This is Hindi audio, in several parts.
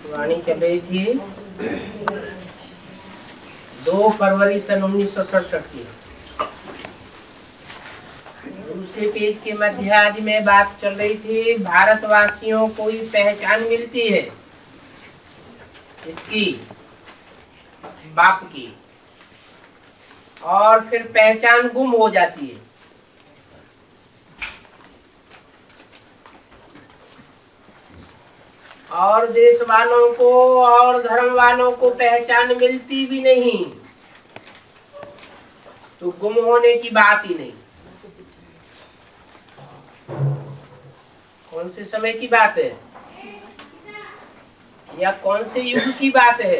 वाणी चल रही थी 2 फरवरी सन 1967 की। दूसरे पेज के मध्याज में बात चल रही थी, भारतवासियों को ही पहचान मिलती है इसकी, बाप की, और फिर पहचान गुम हो जाती है। और देश वालों को और धर्म वालों को पहचान मिलती भी नहीं, तो गुम होने की बात ही नहीं। कौन से समय की बात है या कौन से युग की बात है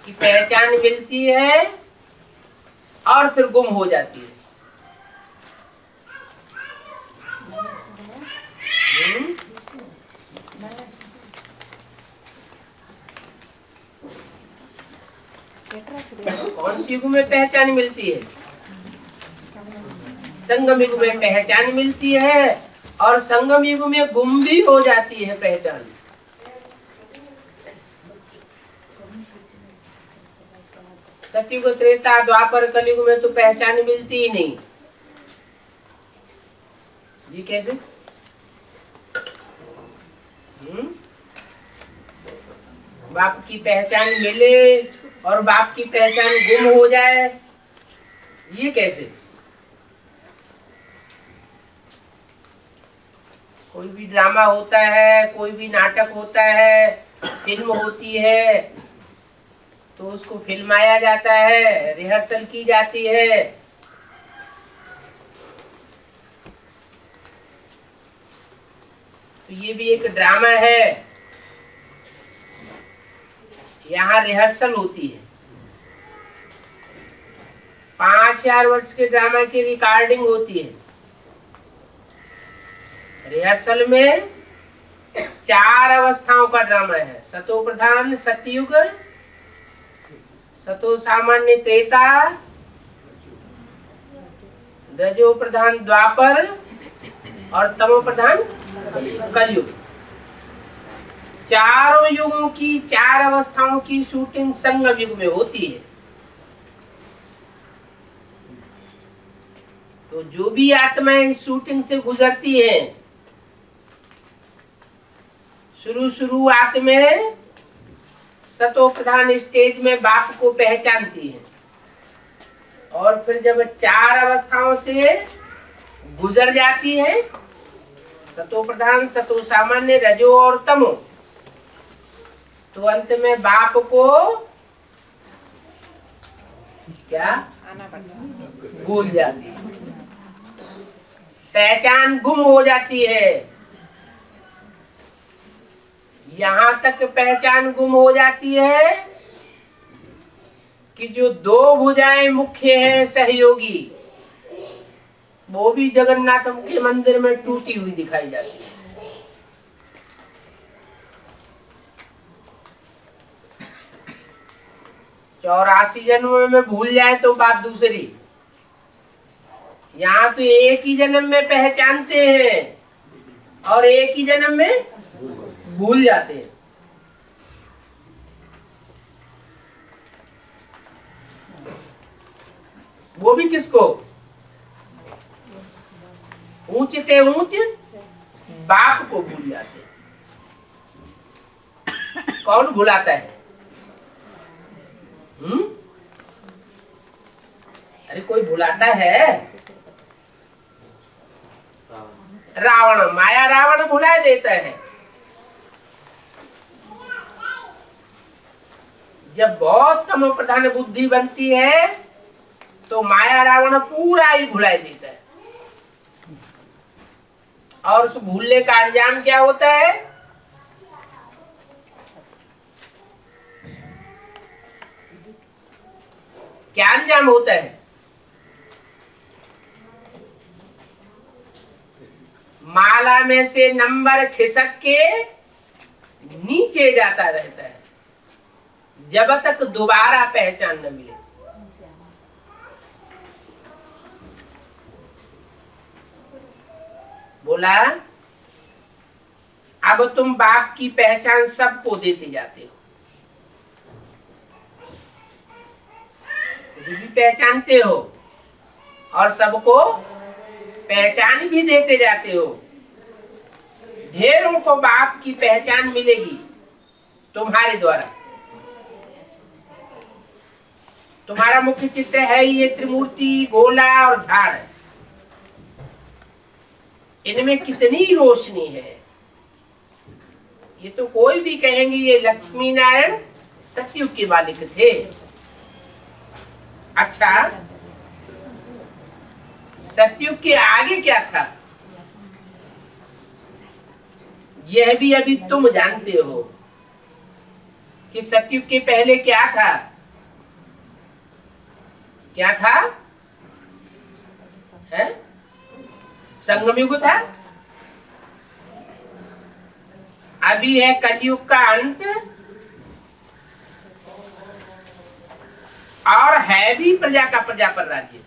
कि पहचान मिलती है और फिर गुम हो जाती है? कौन से युग में पहचान मिलती है? संगम युग में पहचान मिलती है और संगम युग में गुम भी हो जाती है पहचान। सतयुग, त्रेता, द्वापर, कलयुग में तो पहचान मिलती ही नहीं जी। कैसे? बाप की पहचान मिले और बाप की पहचान गुम हो जाए, ये कैसे? कोई भी ड्रामा होता है, कोई भी नाटक होता है, फिल्म होती है, तो उसको फिल्माया जाता है, रिहर्सल की जाती है। तो ये भी एक ड्रामा है, यहाँ रिहर्सल होती है। 5000 वर्ष के ड्रामा की रिकॉर्डिंग होती है। रिहर्सल में 4 अवस्थाओं का ड्रामा है। सतो प्रधान सतयुग, सतो सामान्य त्रेता, रजो प्रधान द्वापर और तमो प्रधान कलयुग। चारों युगों की 4 अवस्थाओं की शूटिंग संगम युग में होती है। तो जो भी आत्माएं इस शूटिंग से गुजरती हैं, शुरुआत में सतो प्रधान स्टेज में बाप को पहचानती है, और फिर जब 4 अवस्थाओं से गुजर जाती है, सतो प्रधान, सतो सामान्य, रजो और तमो, तो अंत में बाप को क्या भूल जाती है, पहचान गुम हो जाती है। यहां तक पहचान गुम हो जाती है कि जो 2 भुजाएं मुख्य हैं सहयोगी, वो भी जगन्नाथ के मंदिर में टूटी हुई दिखाई जाती है। चौरासी जन्म में भूल जाए तो बात दूसरी, यहाँ तो एक ही जन्म में पहचानते हैं और एक ही जन्म में भूल जाते हैं। वो भी किसको? ऊंचते ऊंच बाप को भूल जाते हैं। कौन भुलाता है? अरे कोई भुलाता है? रावण, माया रावण भुला देता है। जब बहुत तमो प्रधान बुद्धि बनती है तो माया रावण पूरा ही भुला देता है। और उस भूलने का अंजाम क्या होता है? क्या अंजाम होता है? माला में से नंबर खिसक के नीचे जाता रहता है जब तक दोबारा पहचान न मिले। बोला अब तुम बाप की पहचान सबको देते जाते हो, खुद भी पहचानते हो और सबको पहचान भी देते जाते हो। ढेरों को बाप की पहचान मिलेगी तुम्हारे द्वारा। तुम्हारा मुख्य चित्र है ये त्रिमूर्ति, गोला और झाड़। इनमें कितनी रोशनी है, ये तो कोई भी कहेंगे ये लक्ष्मी नारायण सतयुग के मालिक थे। अच्छा, सतयुग के आगे क्या था यह भी अभी तुम जानते हो कि सतयुग के पहले क्या था। क्या था? है? संगम युग था। अभी है कलयुग का अंत, और है भी प्रजा का प्रजा पर राज्य।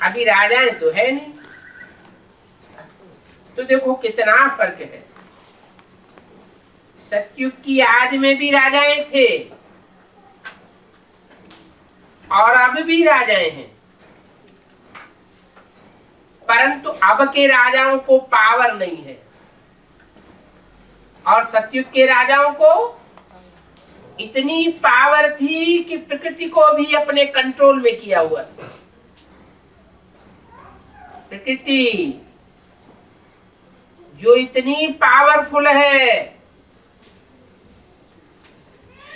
अभी राजाएं तो है नहीं, तो देखो कितना फर्क है। सतयुग की आदि में भी राजाएं थे और अब भी राजाएं हैं, परंतु अब के राजाओं को पावर नहीं है, और सतयुग के राजाओं को इतनी पावर थी कि प्रकृति को भी अपने कंट्रोल में किया हुआ था। प्रकृति जो इतनी पावरफुल है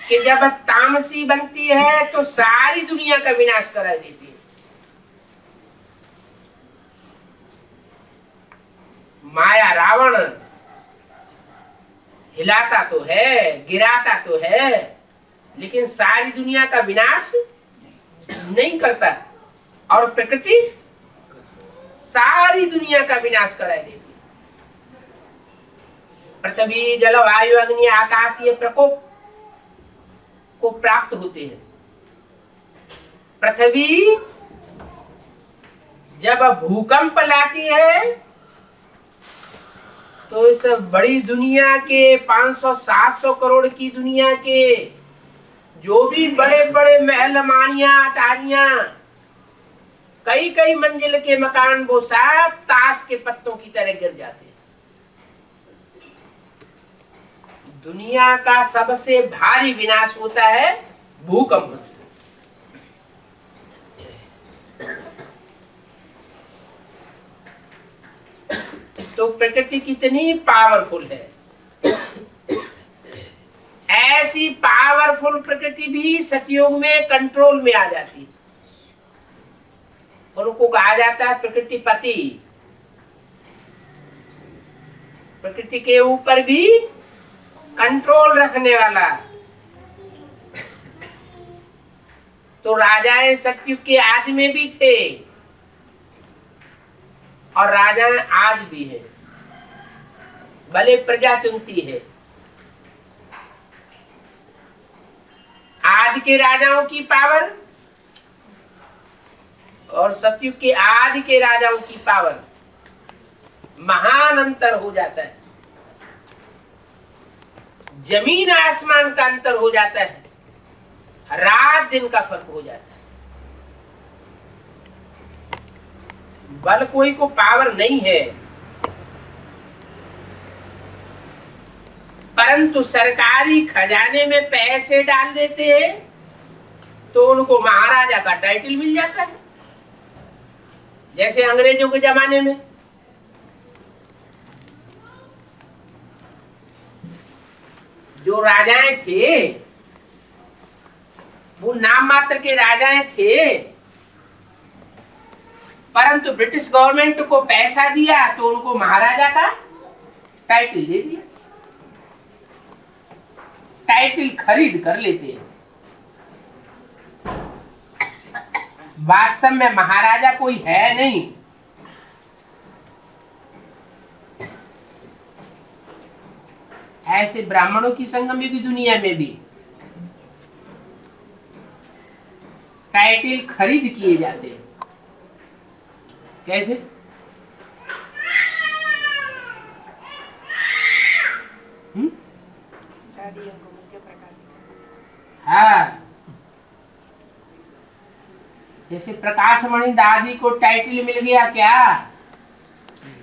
कि जब तामसी बनती है तो सारी दुनिया का विनाश करा देती है। माया रावण हिलाता तो है, गिराता तो है, लेकिन सारी दुनिया का विनाश नहीं करता, और प्रकृति सारी दुनिया का विनाश करा देती है। पृथ्वी, जल, वायु, अग्नि, आकाश ये प्रकोप को प्राप्त होते हैं। पृथ्वी जब भूकंप लाती है तो इस बड़ी दुनिया के 500-700 करोड़ की दुनिया के जो भी बड़े बड़े महल, मानिया, अटारियां, कई कई मंजिल के मकान, वो सब ताश के पत्तों की तरह गिर जाते हैं। दुनिया का सबसे भारी विनाश होता है भूकंप से। तो प्रकृति कितनी पावरफुल है। ऐसी पावरफुल प्रकृति भी सतयुग में कंट्रोल में आ जाती है, और उनको कहा जाता है प्रकृति पति। प्रकृति के ऊपर भी कंट्रोल रखने वाला। तो राजाएं सतयुग के आदि में भी थे और राजाएं आज भी है, भले प्रजा चुनती है। आज के राजाओं की पावर और सतयुग के आदि के राजाओं की पावर महान अंतर हो जाता है। जमीन आसमान का अंतर हो जाता है, रात दिन का फर्क हो जाता है। बल कोई को पावर नहीं है, परंतु सरकारी खजाने में पैसे डाल देते हैं तो उनको महाराजा का टाइटल मिल जाता है। जैसे अंग्रेजों के जमाने में जो राजाएं थे वो नाम मात्र के राजाएं थे, परंतु ब्रिटिश गवर्नमेंट को पैसा दिया तो उनको महाराजा का टाइटल दे दिया। टाइटल खरीद कर लेते हैं। वास्तव में महाराजा कोई है नहीं। ऐसे ब्राह्मणों की संगम युग दुनिया में भी टाइटल खरीद किए जाते हैं। कैसे? हाँ, जैसे प्रकाशमणि दादी को टाइटल मिल गया क्या,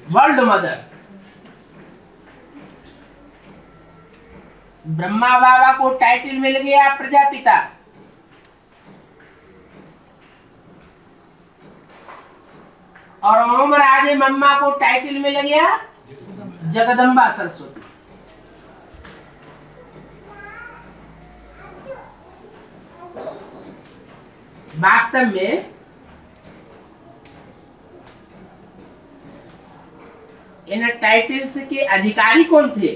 वर्ल्ड मदर। ब्रह्मा बाबा को टाइटल मिल गया प्रजापिता। और ओम राजे मम्मा को टाइटल मिल गया जगदम्बा सरस्वती। वास्तव में इन टाइटल्स के अधिकारी कौन थे?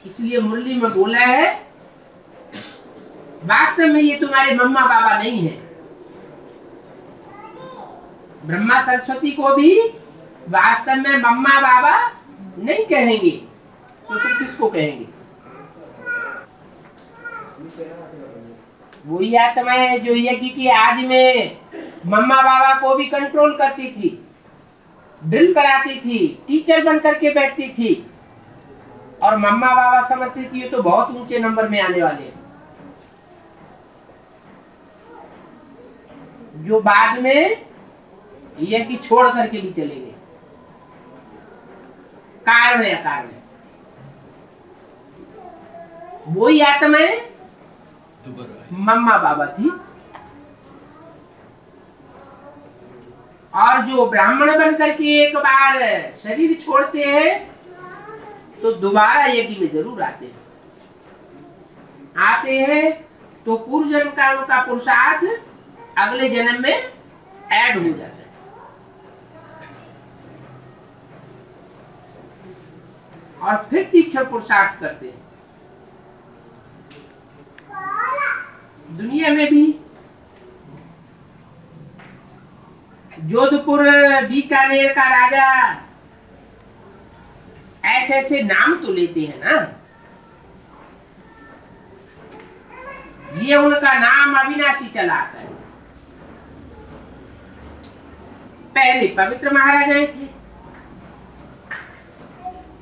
इसलिए मुरली में बोला है, वास्तव में ये तुम्हारे मम्मा बाबा नहीं है। ब्रह्मा सरस्वती को भी वास्तव में मम्मा बाबा नहीं कहेंगे, तो फिर किसको कहेंगे? वही आत्माएं जो यज्ञ की आदि में मम्मा बाबा को भी कंट्रोल करती थी, ड्रिल कराती थी, टीचर बन करके बैठती थी, और मम्मा बाबा समझती थी ये तो बहुत ऊंचे नंबर में आने वाले हैं, जो बाद में यज्ञ छोड़ करके भी चले गए। कारण है अकारण है, वही आत्माएं मम्मा बाबा थी। और जो ब्राह्मण बन करके एक बार शरीर छोड़ते हैं तो दोबारा यज्ञ में जरूर आते हैं तो पूर्व जन्म का उनका पुरुषार्थ अगले जन्म में ऐड हो जाता है। और फिर तीक्ष्ण पुरुषार्थ करते हैं। दुनिया में भी जोधपुर बीकानेर का राजा ऐसे ऐसे नाम तो लेते हैं ना, ये उनका नाम अविनाशी चला आता है। पहले पवित्र महाराजाएं थे,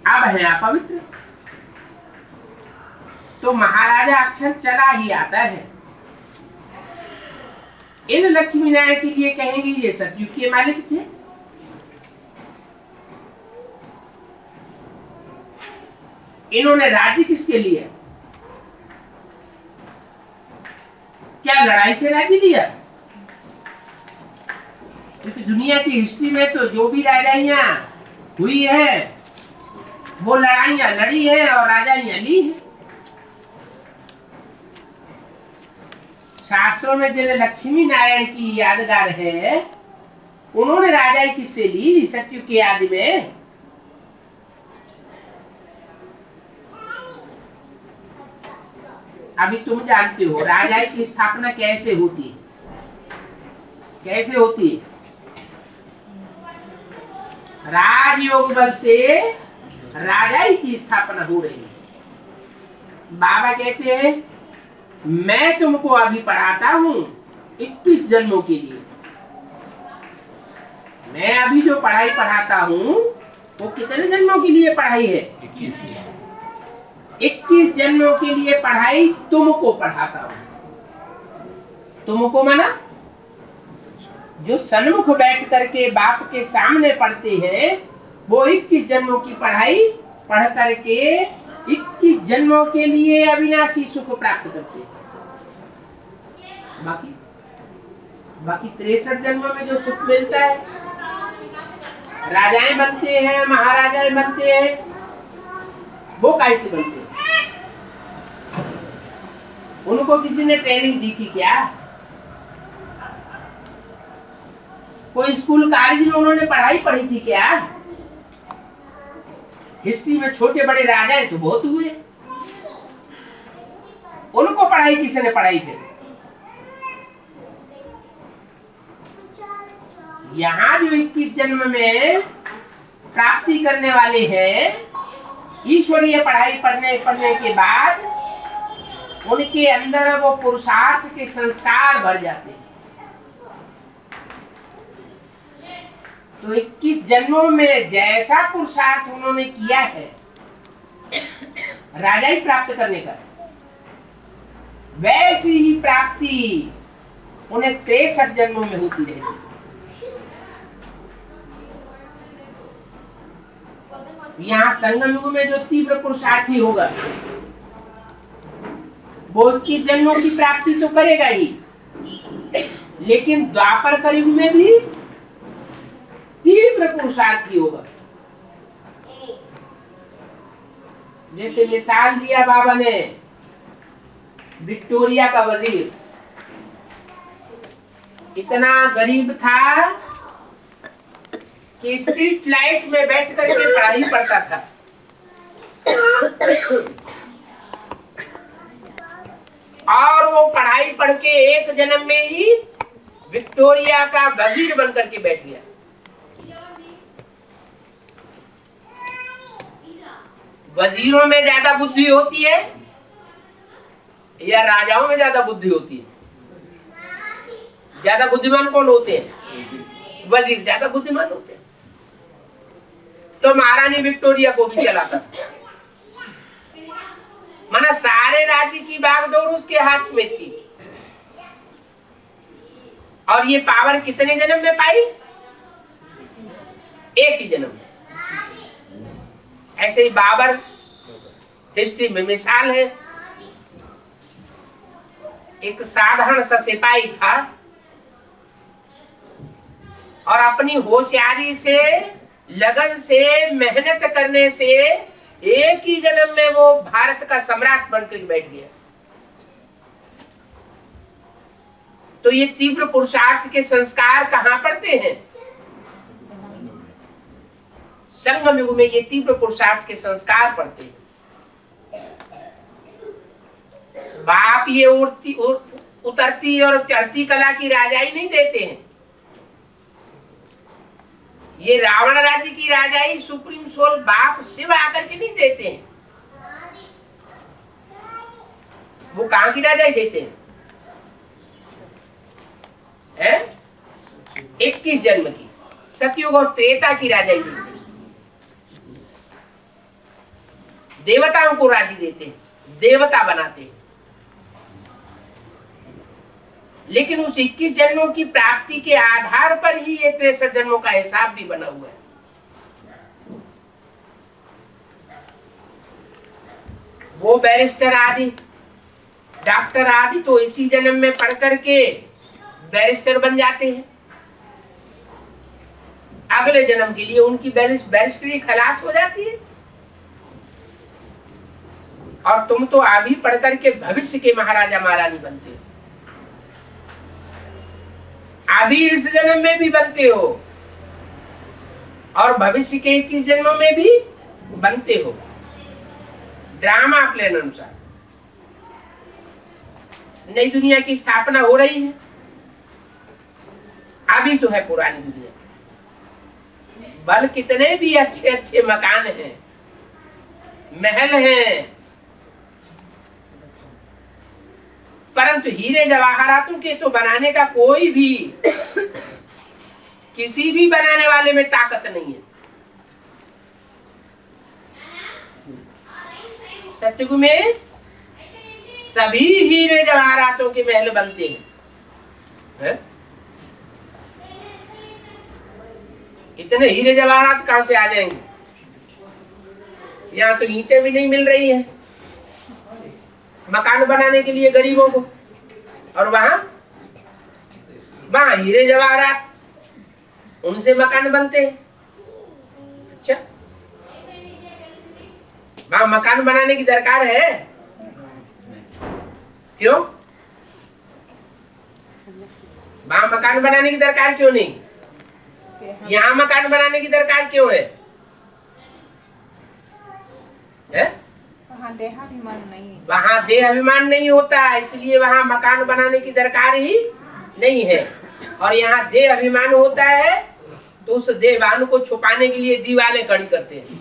अब है अपवित्र, तो महाराजा अक्षर चला ही आता है। इन लक्ष्मी नारायण के लिए कहेंगे ये सतयुग के मालिक थे। इन्होंने राज्य किसके लिए, क्या लड़ाई से राज्य लिया? क्योंकि दुनिया की हिस्ट्री में तो जो भी राजाइयां हुई है वो लड़ाइयां लड़ी है और राजाइयां ली है। शास्त्रों में जिन लक्ष्मी नारायण की यादगार है, उन्होंने राजाई किससे ली सतयुग के आदि में? अभी तुम जानते हो राजाई की स्थापना कैसे होती है, कैसे होती है? राजयोग बल से राजाई की स्थापना हो रही है। बाबा कहते हैं मैं तुमको अभी पढ़ाता हूँ 21 जन्मों के लिए। मैं अभी जो पढ़ाई पढ़ाता हूँ वो कितने जन्मों के लिए पढ़ाई है? 21 जन्मों के लिए पढ़ाई तुमको पढ़ाता हूँ। तुमको माना जो सन्मुख बैठ करके बाप के सामने पढ़ते हैं, वो 21 जन्मों की पढ़ाई पढ़ करके 21 जन्मों के लिए अविनाशी सुख प्राप्त करते हैं। बाकी 63 जन्मों में जो सुख मिलता है, राजाएं बनते हैं, महाराजाएं बनते हैं, वो कैसे बनते हैं? उनको किसी ने ट्रेनिंग दी थी क्या? कोई स्कूल कॉलेज में उन्होंने पढ़ाई पढ़ी थी क्या? हिस्ट्री में छोटे बड़े राजाएं तो बहुत हुए, उनको पढ़ाई किसने पढ़ाई थी? यहाँ जो 21 जन्म में प्राप्ति करने वाले हैं, ईश्वरीय पढ़ाई पढ़ने के बाद उनके अंदर वो पुरुषार्थ के संस्कार भर जाते हैं। तो 21 जन्मों में जैसा पुरुषार्थ उन्होंने किया है राजाई प्राप्त करने का, वैसी ही प्राप्ति उन्हें 63 जन्मों में होती रहेगी। यहाँ संगम युग में जो तीव्र पुरुषार्थी होगा वो 21 जन्मों की प्राप्ति तो करेगा ही, लेकिन द्वापर कलयुग में भी तीव्र पुरुषार्थी होगा। जैसे मिसाल दिया बाबा ने विक्टोरिया का वजीर, इतना गरीब था कि स्ट्रीट लाइट में बैठ करके पढ़ाई पढ़ता था। और वो पढ़ाई पढ़ के एक जन्म में ही विक्टोरिया का वजीर बनकर के बैठ गया। वजीरों में ज्यादा बुद्धि होती है या राजाओं में ज्यादा बुद्धि होती है? ज्यादा बुद्धिमान कौन होते हैं? वजीर ज्यादा बुद्धिमान होते हैं। तो महारानी विक्टोरिया को भी चलाता था, माना सारे राज्य की बागडोर उसके हाथ में थी। और ये पावर कितने जन्म में पाई? एक ही जन्म में। ऐसे ही बाबर हिस्ट्री में मिसाल है। एक साधारण सा सिपाही था और अपनी होशियारी से, लगन से, मेहनत करने से एक ही जन्म में वो भारत का सम्राट बनकर बैठ गया। तो ये तीव्र पुरुषार्थ के संस्कार कहाँ पड़ते हैं? संगम युग में ये तीव्र पुरुषार्थ के संस्कार पड़ते हैं। बाप ये उतरती और चढ़ती कला की राजाई नहीं देते हैं। ये रावण राज्य की राजाई सुप्रीम सोल बाप शिव आकर के नहीं देते हैं। वो कहां की राजाई देते हैं? 21 जन्म की, सतयुग और त्रेता की राजाई देते हैं। देवताओं को राज्य देते हैं, देवता बनाते हैं। लेकिन उस 21 जन्मों की प्राप्ति के आधार पर ही ये 63 जन्मों का हिसाब भी बना हुआ है। वो बैरिस्टर आदि, डॉक्टर आदि तो इसी जन्म में पढ़ करके बैरिस्टर बन जाते हैं। अगले जन्म के लिए उनकी बैरिस्टरी खलास हो जाती है। और तुम तो अभी पढ़ करके भविष्य के महाराजा महारानी बनते हो। अभी इस जन्म में भी बनते हो और भविष्य के 21 जन्मों में भी बनते हो, ड्रामा प्लान अनुसार। नई दुनिया की स्थापना हो रही है। अभी तो है पुरानी दुनिया। बल कितने भी अच्छे अच्छे मकान हैं, महल हैं, परंतु हीरे जवाहरातों के तो बनाने का कोई भी, किसी भी बनाने वाले में ताकत नहीं है। सतयुग में सभी हीरे जवाहरातों के महल बनते हैं। इतने हीरे जवाहरात कहां से आ जाएंगे? यहाँ तो ईंटें भी नहीं मिल रही है मकान बनाने के लिए गरीबों को, और वहां हीरे जवाहरात, उनसे मकान बनते हैं। अच्छा, वहां मकान बनाने की दरकार है? क्यों? वहां मकान बनाने की दरकार क्यों नहीं? यहाँ मकान बनाने की दरकार क्यों है? वहाँ देहाभिमान नहीं है। वहाँ देहाभिमान नहीं होता, इसलिए वहाँ मकान बनाने की दरकार ही नहीं है। और यहाँ देहाभिमान होता है तो उस देहभान को छुपाने के लिए दीवारें खड़ी करते हैं।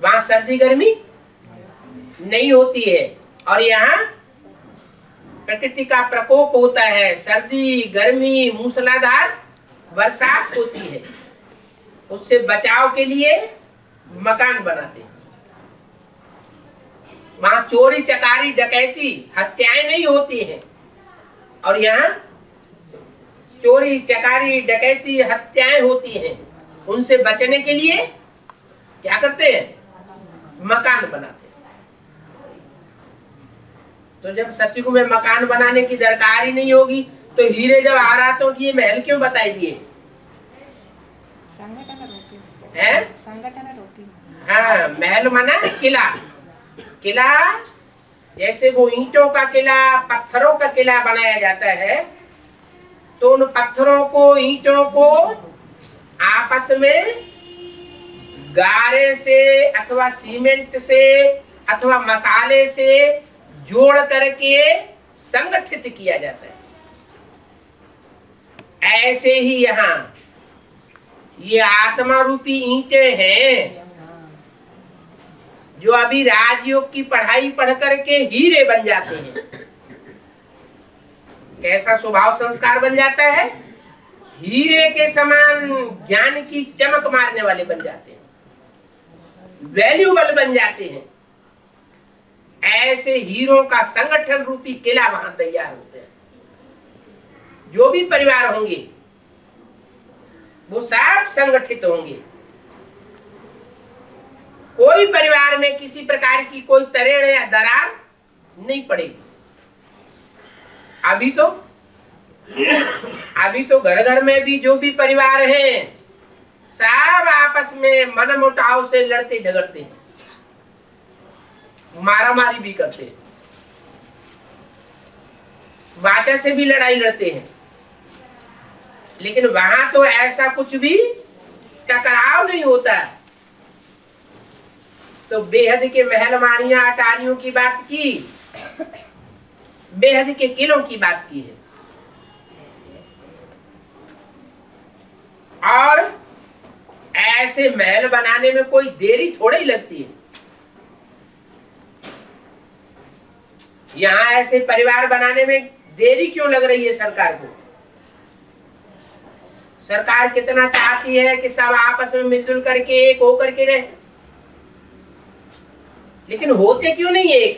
वहाँ सर्दी गर्मी नहीं होती है और यहाँ प्रकृति का प्रकोप होता है। सर्दी गर्मी मूसलाधार बरसात होती है। उससे बचाव के लिए मकान बनाते हैं। वहां चोरी चकारी डकैती हत्याएं नहीं होती हैं, और यहाँ चोरी चकारी डकैती हत्याएं होती हैं। उनसे बचने के लिए क्या करते हैं? मकान बनाते हैं। तो जब सतयुग में मकान बनाने की दरकार ही नहीं होगी तो हीरे जब आरातों की ये महल क्यों बताई दिए? हाँ, महल माना किला। किला जैसे वो ईंटों का किला, पत्थरों का किला बनाया जाता है, तो उन पत्थरों को, ईंटों को आपस में गारे से अथवा सीमेंट से अथवा मसाले से जोड़ करके संगठित किया जाता है। ऐसे ही यहाँ ये आत्मा रूपी ईंटें हैं जो अभी राजयोग की पढ़ाई पढ़ करके हीरे बन जाते हैं। कैसा स्वभाव संस्कार बन जाता है? हीरे के समान ज्ञान की चमक मारने वाले बन जाते हैं, वैल्यूबल बन जाते हैं। ऐसे हीरों का संगठन रूपी किला वहां तैयार होते हैं। जो भी परिवार होंगे वो सब संगठित होंगे। कोई परिवार में किसी प्रकार की कोई तरेड़ या दरार नहीं पड़ेगी। अभी तो घर घर में भी जो भी परिवार हैं सब आपस में मनमुटाव से लड़ते झगड़ते हैं, मारामारी भी करते हैं, वाचा से भी लड़ाई लड़ते हैं। लेकिन वहां तो ऐसा कुछ भी टकराव नहीं होता। तो बेहद के महल माड़ियां अटारियों की बात की, बेहद के किलों की बात की है। और ऐसे महल बनाने में कोई देरी थोड़ी ही लगती है। यहाँ ऐसे परिवार बनाने में देरी क्यों लग रही है सरकार को? सरकार कितना चाहती है कि सब आपस में मिलजुल करके एक होकर के रहे, लेकिन होते क्यों नहीं एक?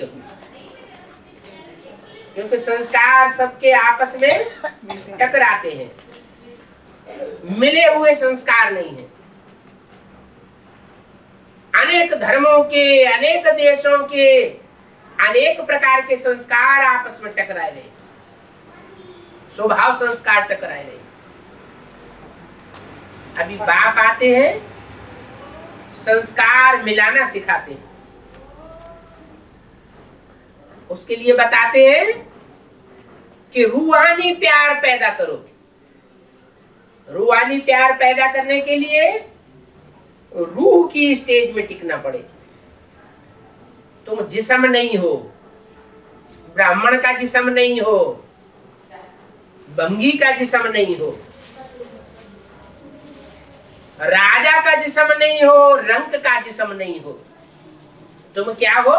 क्योंकि संस्कार सबके आपस में टकराते हैं, मिले हुए संस्कार नहीं है। अनेक धर्मों के, अनेक देशों के अनेक प्रकार के संस्कार आपस में टकराए रहे, स्वभाव संस्कार टकराए रहे। अभी बाप आते हैं, संस्कार मिलाना सिखाते हैं। उसके लिए बताते हैं कि रूहानी प्यार पैदा करो। रूहानी प्यार पैदा करने के लिए रूह की स्टेज में टिकना पड़ेगा। तुम जिस्म नहीं हो, ब्राह्मण का जिस्म नहीं हो, भंगी का जिस्म नहीं हो, राजा का जिस्म नहीं हो, रंक का जिस्म नहीं हो। तुम क्या हो?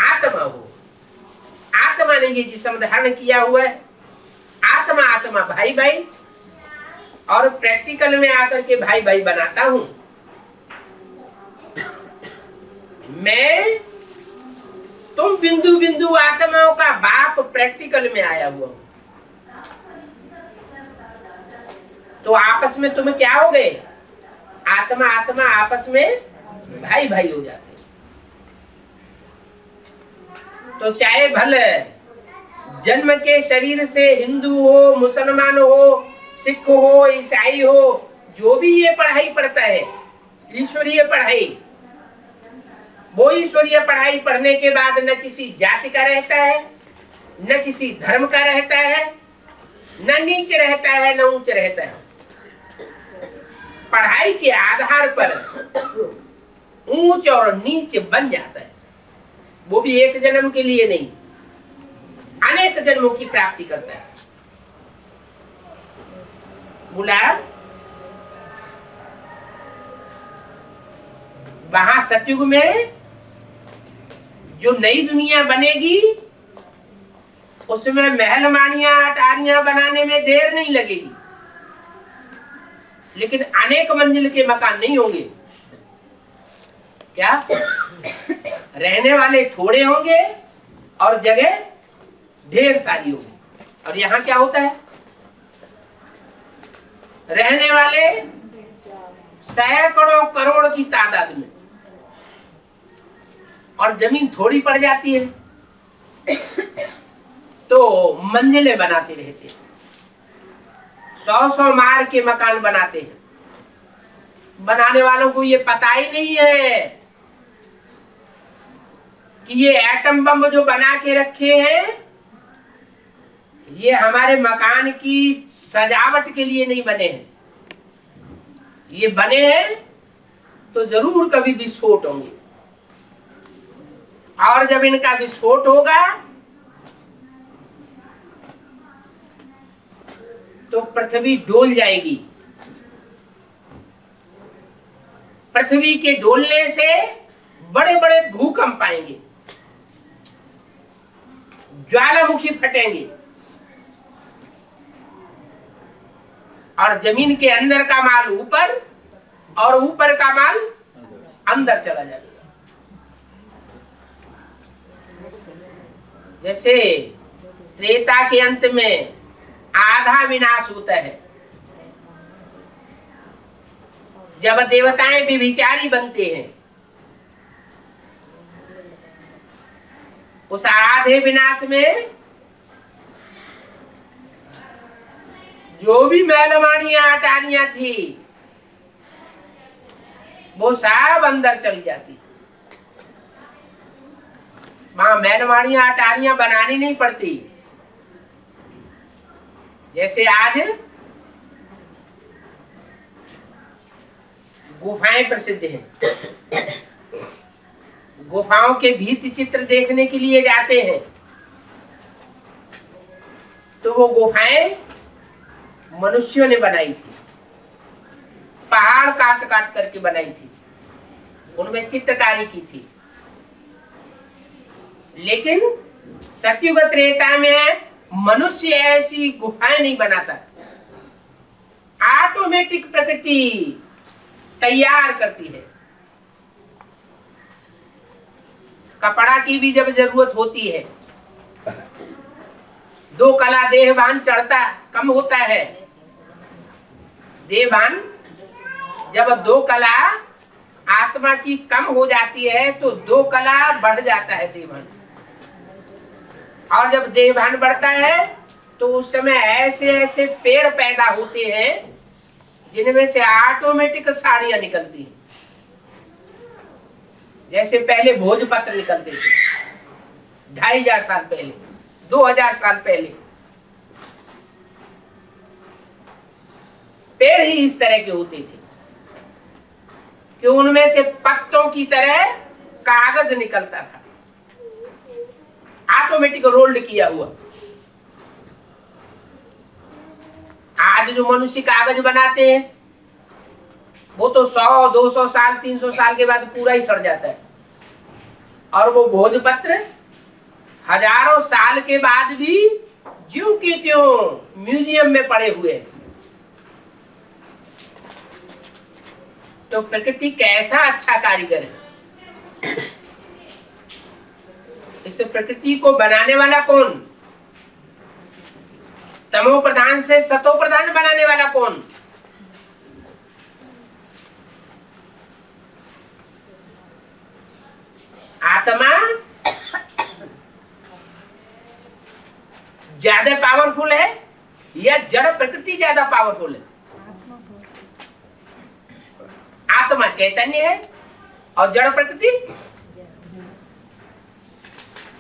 आत्मा हो। आत्मा ने ये जिस्म धारण किया हुआ है। आत्मा आत्मा भाई भाई, और प्रैक्टिकल में आकर के भाई भाई बनाता हूं। मैं तुम बिंदु बिंदु आत्माओं का बाप प्रैक्टिकल में आया हुआ हूं। तो आपस में तुम क्या हो गए? आत्मा आत्मा आपस में भाई भाई हो जाते। तो चाहे भले जन्म के शरीर से हिंदू हो, मुसलमान हो, सिख हो, ईसाई हो, जो भी ये पढ़ाई पढ़ता है, ईश्वरीय पढ़ाई, वो ईश्वरीय पढ़ाई पढ़ने के बाद न किसी जाति का रहता है, न किसी धर्म का रहता है, न नीच रहता है, न ऊंच रहता है। पढ़ाई के आधार पर ऊंच और नीच बन जाता है। वो भी एक जन्म के लिए नहीं, अनेक जन्मों की प्राप्ति करता है। बोला वहां सतयुग में जो नई दुनिया बनेगी उसमें महल माड़ियां अटारियां बनाने में देर नहीं लगेगी, लेकिन अनेक मंजिल के मकान नहीं होंगे। क्या रहने वाले थोड़े होंगे और जगह ढेर सारी होगी। और यहाँ क्या होता है, रहने वाले सैकड़ों करोड़ की तादाद में और जमीन थोड़ी पड़ जाती है, तो मंजिलें बनाते रहते हैं, 100-100 मार के मकान बनाते हैं। बनाने वालों को ये पता ही नहीं है कि ये एटम बम जो बना के रखे हैं ये हमारे मकान की सजावट के लिए नहीं बने हैं। ये बने हैं तो जरूर कभी विस्फोट होंगे, और जब इनका विस्फोट होगा तो पृथ्वी डोल जाएगी। पृथ्वी के डोलने से बड़े बड़े भूकंप आएंगे, ज्वालामुखी फटेंगे और जमीन के अंदर का माल ऊपर और ऊपर का माल अंदर चला जाएगा। जैसे त्रेता के अंत में आधा विनाश होता है, जब देवताएं व्यभिचारी बनते हैं, उस आधे विनाश में जो भी मैलमानियां अटारियां थी वो सब अंदर चली जाती। वहां मैलमानियां अटारियां बनानी नहीं पड़ती। जैसे आज गुफाएं प्रसिद्ध हैं, गुफाओं के भित्ति चित्र देखने के लिए जाते हैं, तो वो गुफाएं मनुष्यों ने बनाई थी, पहाड़ काट काट करके बनाई थी, उनमें चित्रकारी की थी। लेकिन सतयुग त्रेता में मनुष्य ऐसी गुफाएं नहीं बनाता, ऑटोमेटिक प्रकृति तैयार करती है। कपड़ा की भी जब जरूरत होती है, 2 कला देहभान चढ़ता कम होता है। देहभान जब 2 कला आत्मा की कम हो जाती है तो 2 कला बढ़ जाता है देहभान। और जब देहभान बढ़ता है तो उस समय ऐसे ऐसे पेड़ पैदा होते हैं जिनमें से ऑटोमेटिक साड़ियां निकलती हैं। जैसे पहले भोजपत्र निकलते थे 2500 साल पहले, 2000 साल पहले, पेड़ ही इस तरह के होते थे कि उनमें से पत्तों की तरह कागज निकलता था, ऑटोमेटिक रोल्ड किया हुआ। आज जो मनुष्य कागज बनाते हैं वो तो 100-200 साल 300 साल के बाद पूरा ही सड़ जाता है, और वो भोजपत्र हजारों साल के बाद भी ज्यों के त्यों म्यूजियम में पड़े हुए हैं। तो प्रकृति कैसा अच्छा कारीगर है। इस प्रकृति को बनाने वाला कौन? तमो प्रधान से सतो प्रधान बनाने वाला कौन? आत्मा ज्यादा पावरफुल है या जड़ प्रकृति ज्यादा पावरफुल है? आत्मा चैतन्य है और जड़ प्रकृति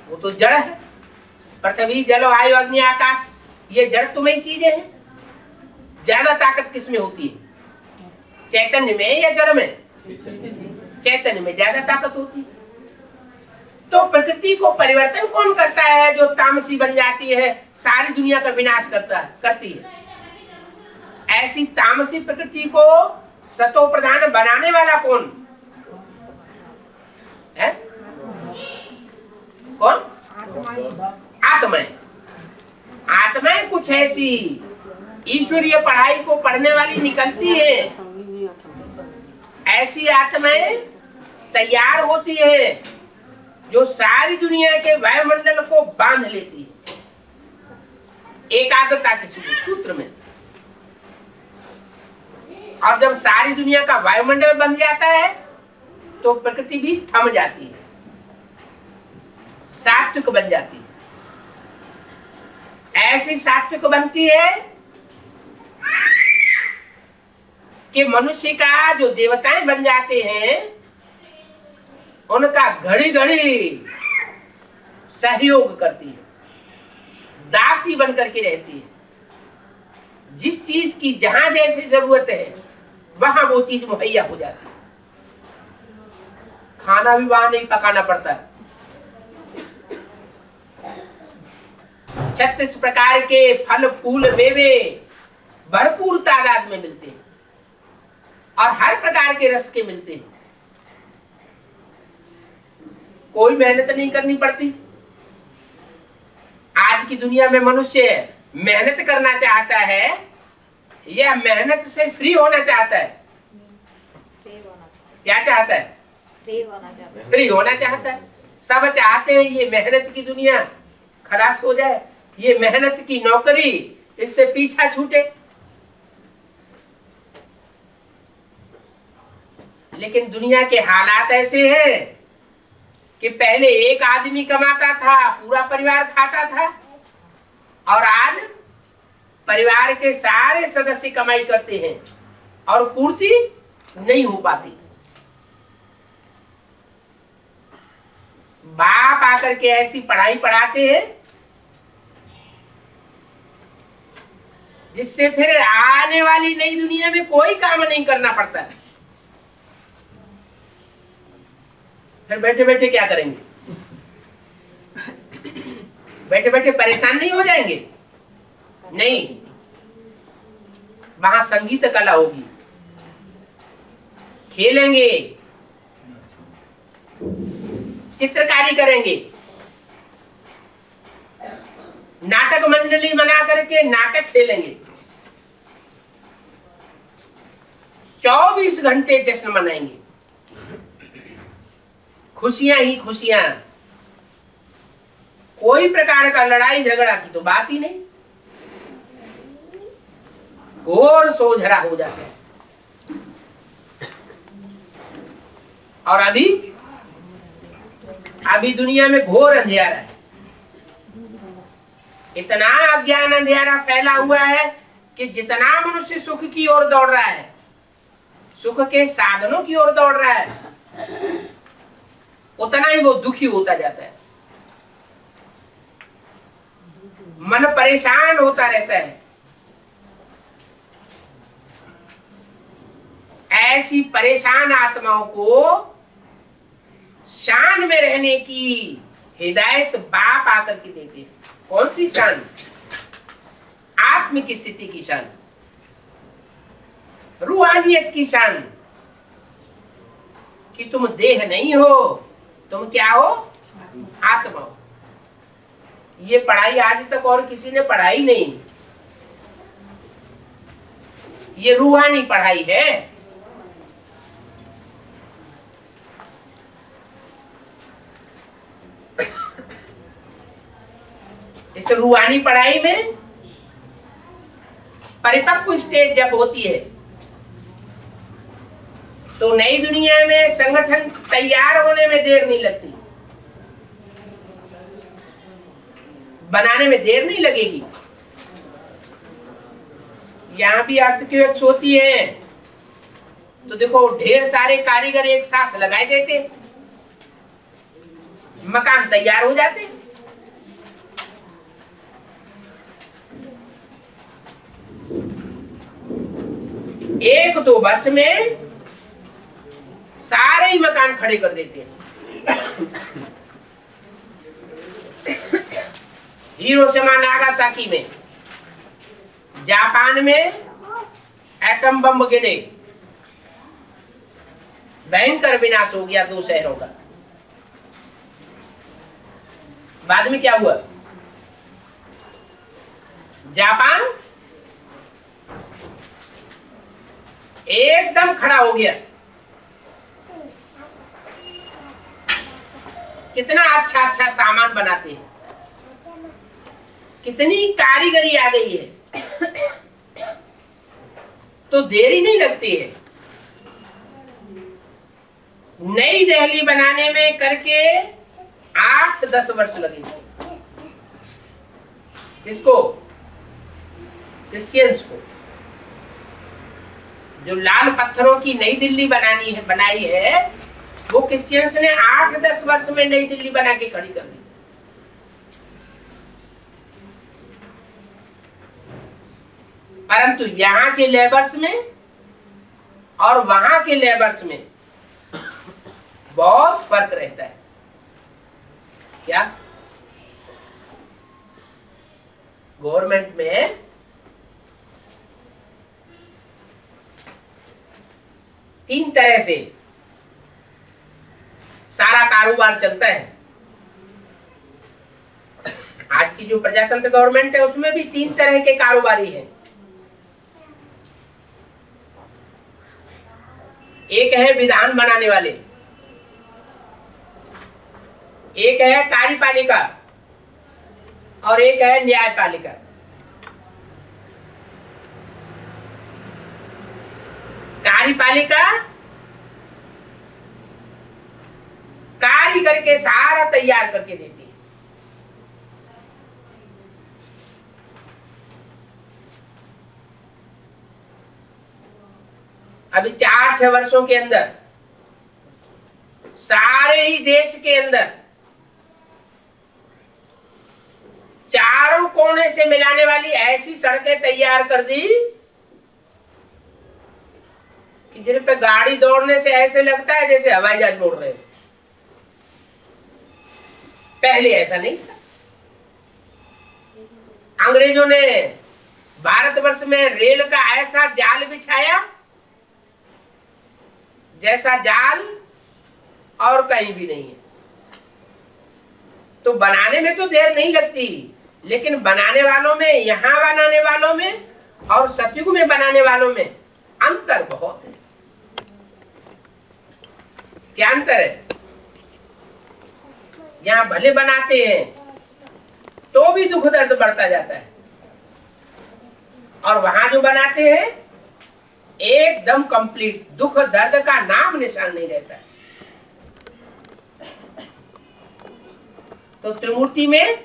वो तो जड़ है। पृथ्वी जल वायु अग्नि आकाश ये जड़ तुम्हें चीजें हैं। ज्यादा ताकत किसमें होती है, चैतन्य में या जड़ में? चैतन्य में ज्यादा ताकत होती है। तो प्रकृति को परिवर्तन कौन करता है? जो तामसी बन जाती है, सारी दुनिया का विनाश करती है। ऐसी तामसी प्रकृति को सतो प्रधान बनाने वाला कौन है? कौन? आत्माएं। आत्माएं कुछ ऐसी ईश्वरीय पढ़ाई को पढ़ने वाली निकलती है। ऐसी आत्माएं तैयार होती है जो सारी दुनिया के वायुमंडल को बांध लेती है एकाग्रता के सूत्र में। और जब सारी दुनिया का वायुमंडल बन जाता है तो प्रकृति भी थम जाती है, सात्विक बन जाती है। ऐसी सात्विक बनती है कि मनुष्य का जो देवताएं बन जाते हैं उनका घड़ी घड़ी सहयोग करती है, दासी बन करके रहती है। जिस चीज की जहां जैसी जरूरत है वहां वो चीज मुहैया हो जाती है। खाना भी वहां नहीं पकाना पड़ता है। 36 प्रकार के फल फूल मेवे भरपूर तादाद में मिलते हैं और हर प्रकार के रस के मिलते हैं। कोई मेहनत नहीं करनी पड़ती। आज की दुनिया में मनुष्य मेहनत करना चाहता है या मेहनत से फ्री होना चाहता है? क्या चाहता है? फ्री होना चाहता है। सब चाहते हैं ये मेहनत की दुनिया खलास हो जाए, ये मेहनत की नौकरी इससे पीछा छूटे। लेकिन दुनिया के हालात ऐसे हैं कि पहले एक आदमी कमाता था, पूरा परिवार खाता था, और आज परिवार के सारे सदस्य कमाई करते हैं और पूर्ति नहीं हो पाती। बाप आकर के ऐसी पढ़ाई पढ़ाते हैं जिससे फिर आने वाली नई दुनिया में कोई काम नहीं करना पड़ता है। फिर बैठे बैठे क्या करेंगे? बैठे बैठे परेशान नहीं हो जाएंगे? नहीं, वहां संगीत कला होगी, खेलेंगे, चित्रकारी करेंगे, नाटक मंडली बना करके नाटक खेलेंगे, 24 घंटे जश्न मनाएंगे, खुशियां ही खुशियां, कोई प्रकार का लड़ाई झगड़ा की तो बात ही नहीं। घोर सोझरा हो जाता है। और अभी दुनिया में घोर अंधेरा है। इतना अज्ञान अंधेरा फैला हुआ है कि जितना मनुष्य सुख की ओर दौड़ रहा है, सुख के साधनों की ओर दौड़ रहा है, उतना ही वो दुखी होता जाता है। मन परेशान होता रहता है। ऐसी परेशान आत्माओं को शान में रहने की हिदायत बाप आकर के देते हैं। कौन सी शान? आत्म की स्थिति की शान, रूहानियत की शान, कि तुम देह नहीं हो, तुम क्या हो? आत्मा हो। ये पढ़ाई आज तक और किसी ने पढ़ाई नहीं। ये रूहानी पढ़ाई है। इस रूहानी पढ़ाई में परिपक्व स्टेज जब होती है तो नई दुनिया में संगठन तैयार होने में देर नहीं लगती, बनाने में देर नहीं लगेगी। यहां भी अर्थक्वेक्स होती है तो देखो ढेर सारे कारीगर एक साथ लगाए देते, मकान तैयार हो जाते। एक दो वर्ष में सारे ही मकान खड़े कर देते हैं। हिरोशिमा नागासाकी में, जापान में एटम बम गिरे, भयंकर विनाश हो गया 2 शहरों का। बाद में क्या हुआ? जापान एकदम खड़ा हो गया। कितना अच्छा अच्छा सामान बनाते हैं, कितनी कारीगरी आ गई है, तो देरी नहीं लगती है। नई दिल्ली बनाने में करके 8-10 वर्ष लगेंगे। किसको? क्रिश्चियंस को। जो लाल पत्थरों की नई दिल्ली बनाई है, वो क्रिश्चियंस ने 8-10 वर्ष में नई दिल्ली बना के खड़ी कर दी। परंतु यहाँ के लेबर्स में और वहां के लेबर्स में बहुत फर्क रहता है। क्या? गवर्नमेंट में तीन तरह से सारा कारोबार चलता है। आज की जो प्रजातंत्र गवर्नमेंट है उसमें भी 3 तरह के कारोबारी हैं। एक है विधान बनाने वाले, एक है कार्यपालिका और एक है न्यायपालिका। कार्यपालिका कार्य करके सारा तैयार करके देती है। अभी 4-6 वर्षों के अंदर सारे ही देश के अंदर चारों कोने से मिलाने वाली ऐसी सड़कें तैयार कर दी कि जिन पे गाड़ी दौड़ने से ऐसे लगता है जैसे हवाई जहाज उड़ रहे हैं। पहले ऐसा नहीं था। अंग्रेजों ने भारतवर्ष में रेल का ऐसा जाल बिछाया जैसा जाल और कहीं भी नहीं है। तो बनाने में तो देर नहीं लगती, लेकिन बनाने वालों में, यहां बनाने वालों में और सतयुग में बनाने वालों में अंतर बहुत है। क्या अंतर है? यहां भले बनाते हैं तो भी दुख दर्द बढ़ता जाता है, और वहां जो बनाते हैं एकदम कंप्लीट, दुख दर्द का नाम निशान नहीं रहता है। तो त्रिमूर्ति में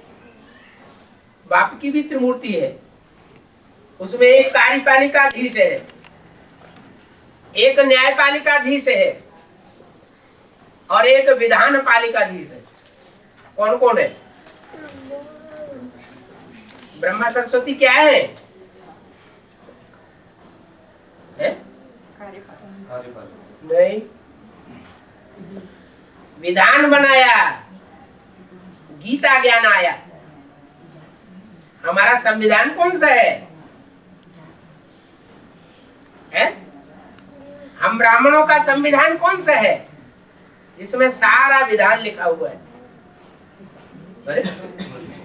बाप की भी त्रिमूर्ति है। उसमें एक कार्यपालिकाधीश है, एक न्यायपालिकाधीश है और एक विधान पालिकाधीश है। कौन कौन है? ब्रह्मा सरस्वती क्या है? नहीं, विधान बनाया, गीता ज्ञान आया। हमारा संविधान कौन सा है? हम ब्राह्मणों का संविधान कौन सा है जिसमें सारा विधान लिखा हुआ है?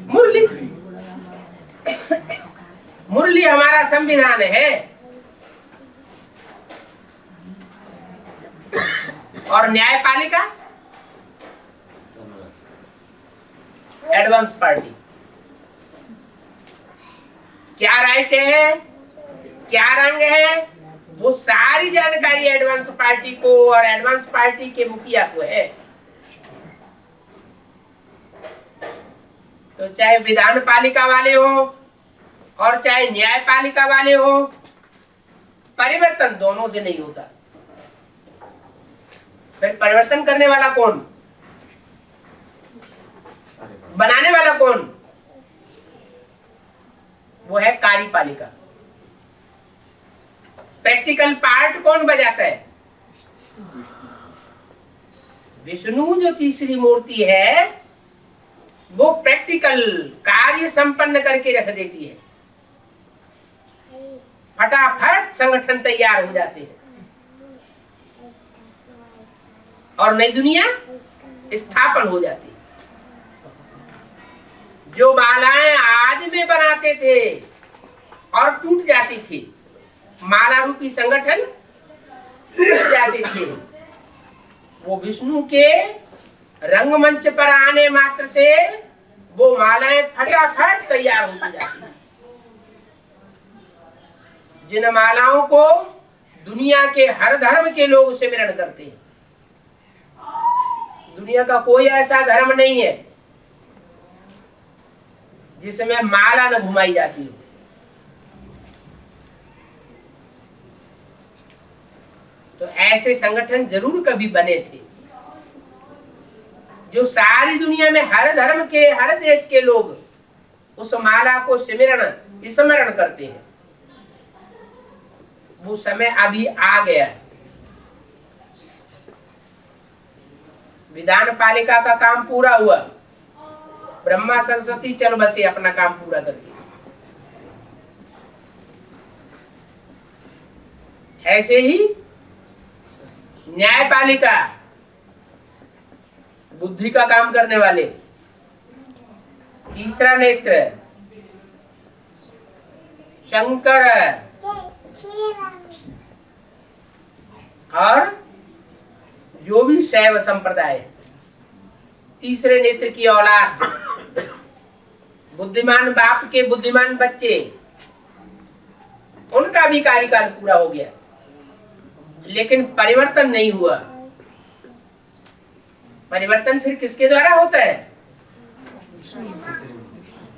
मुरली। मुरली हमारा संविधान है। और न्यायपालिका एडवांस पार्टी। क्या राइट है, क्या रंग है, वो सारी जानकारी एडवांस पार्टी को और एडवांस पार्टी के मुखिया को है। तो चाहे विधान पालिका वाले हो और चाहे न्यायपालिका वाले हो, परिवर्तन दोनों से नहीं होता। फिर परिवर्तन करने वाला कौन? बनाने वाला कौन? वो है कार्यपालिका। प्रैक्टिकल पार्ट कौन बजाता है? विष्णु जो तीसरी मूर्ति है वो प्रैक्टिकल कार्य संपन्न करके रख देती है। फटाफट संगठन तैयार हो जाते हैं और नई दुनिया स्थापन हो जाती है। जो मालाएं आज में बनाते थे और टूट जाती थी, माला रूपी संगठन टूट जाते थे, वो विष्णु के रंगमंच पर आने मात्र से वो मालाएं फटाफट तैयार होती जाती हैं। जिन मालाओं को दुनिया के हर धर्म के लोग सिमरण करते हैं, दुनिया का कोई ऐसा धर्म नहीं है जिसमें माला न घुमाई जाती हो। तो ऐसे संगठन जरूर कभी बने थे जो सारी दुनिया में हर धर्म के, हर देश के लोग उस माला को स्मरण करते हैं। वो समय अभी आ गया। विधान पालिका का काम पूरा हुआ, ब्रह्मा सरस्वती चल बसे अपना काम पूरा करके। ऐसे ही न्यायपालिका, बुद्धि का काम करने वाले, तीसरा नेत्र शंकर और जो भी शैव संप्रदाय, तीसरे नेत्र की औलाद, बुद्धिमान बाप के बुद्धिमान बच्चे, उनका भी कार्यकाल पूरा हो गया, लेकिन परिवर्तन नहीं हुआ। परिवर्तन फिर किसके द्वारा होता है?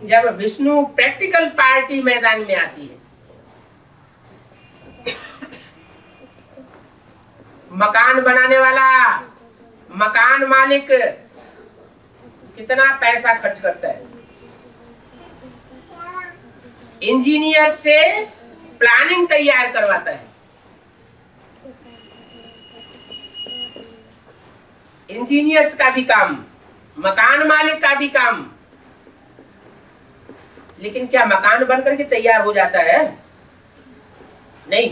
जब विष्णु प्रैक्टिकल पार्टी मैदान में आती है। मकान बनाने वाला मकान मालिक कितना पैसा खर्च करता है, इंजीनियर से प्लानिंग तैयार करवाता है, इंजीनियर्स का भी काम, मकान मालिक का भी काम। लेकिन क्या मकान बनकर के तैयार हो जाता है? नहीं।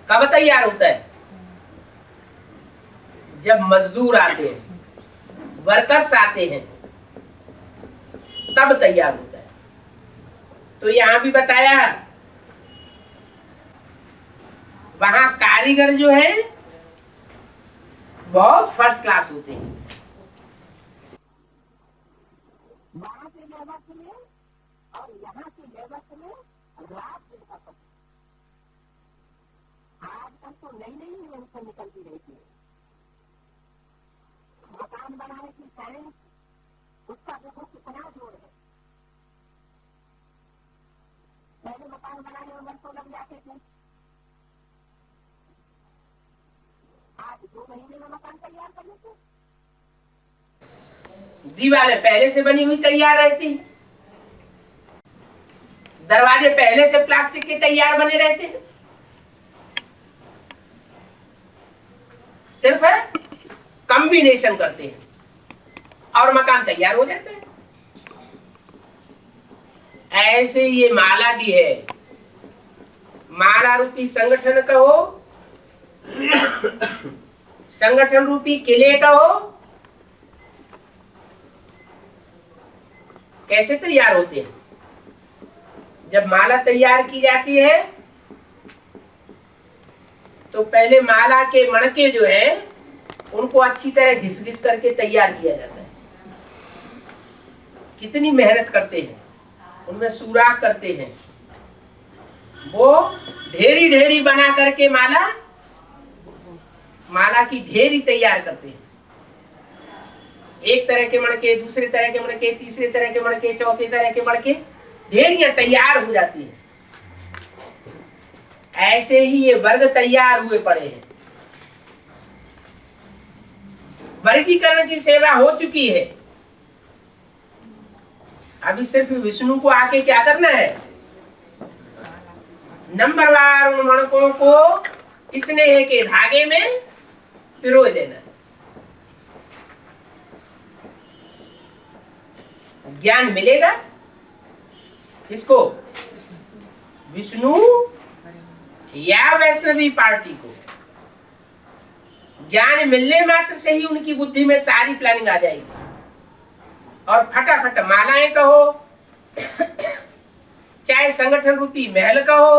कब तैयार होता है? जब मजदूर आते हैं, वर्कर्स आते हैं, तब तैयार होता है। तो यहां भी बताया, वहां कारीगर जो है बहुत फर्स्ट क्लास होते हैं। वहां के लेबर में और यहाँ के लेबर में रात दिन का फर्क। आजकल तो नई नई इन्वेंशन निकलती रहती है। मकान बनाने की करेंट, उसका देखो कितना जोर है। पहले मकान बनाने में वर्षों लग जाते थे, आज 2 महीने में मकान तैयार कर लेते। दीवारें पहले से बनी हुई तैयार रहती, दरवाजे पहले से प्लास्टिक के तैयार बने रहते हैं। सिर्फ कॉम्बिनेशन करते हैं और मकान तैयार हो जाते हैं। ऐसे ये माला भी है। माला रूपी संगठन कहो, संगठन रूपी किले कहो, कैसे तैयार होते हैं? जब माला तैयार की जाती है तो पहले माला के मणके जो है उनको अच्छी तरह घिस घिस करके तैयार किया जाता है। कितनी मेहनत करते हैं, उनमें सुराख करते हैं, वो ढेरी ढेरी बना करके माला की ढेरी तैयार करते हैं। एक तरह के मणके, दूसरे तरह के मणके, तीसरे तरह के मणके, चौथे तरह के मणके, ढेरियां तैयार हो जाती है। ऐसे ही ये वर्ग तैयार हुए पड़े हैं। वर्गीकरण की सेवा हो चुकी है। अभी सिर्फ विष्णु को आके क्या करना है? नंबरवार उन मणकों को स्नेह के धागे में पिरो देना। ज्ञान मिलेगा किसको? विष्णु या वैष्णवी पार्टी को। ज्ञान मिलने मात्र से ही उनकी बुद्धि में सारी प्लानिंग आ जाएगी और फटाफट मालाएं कहो, चाहे संगठन रूपी महल कहो,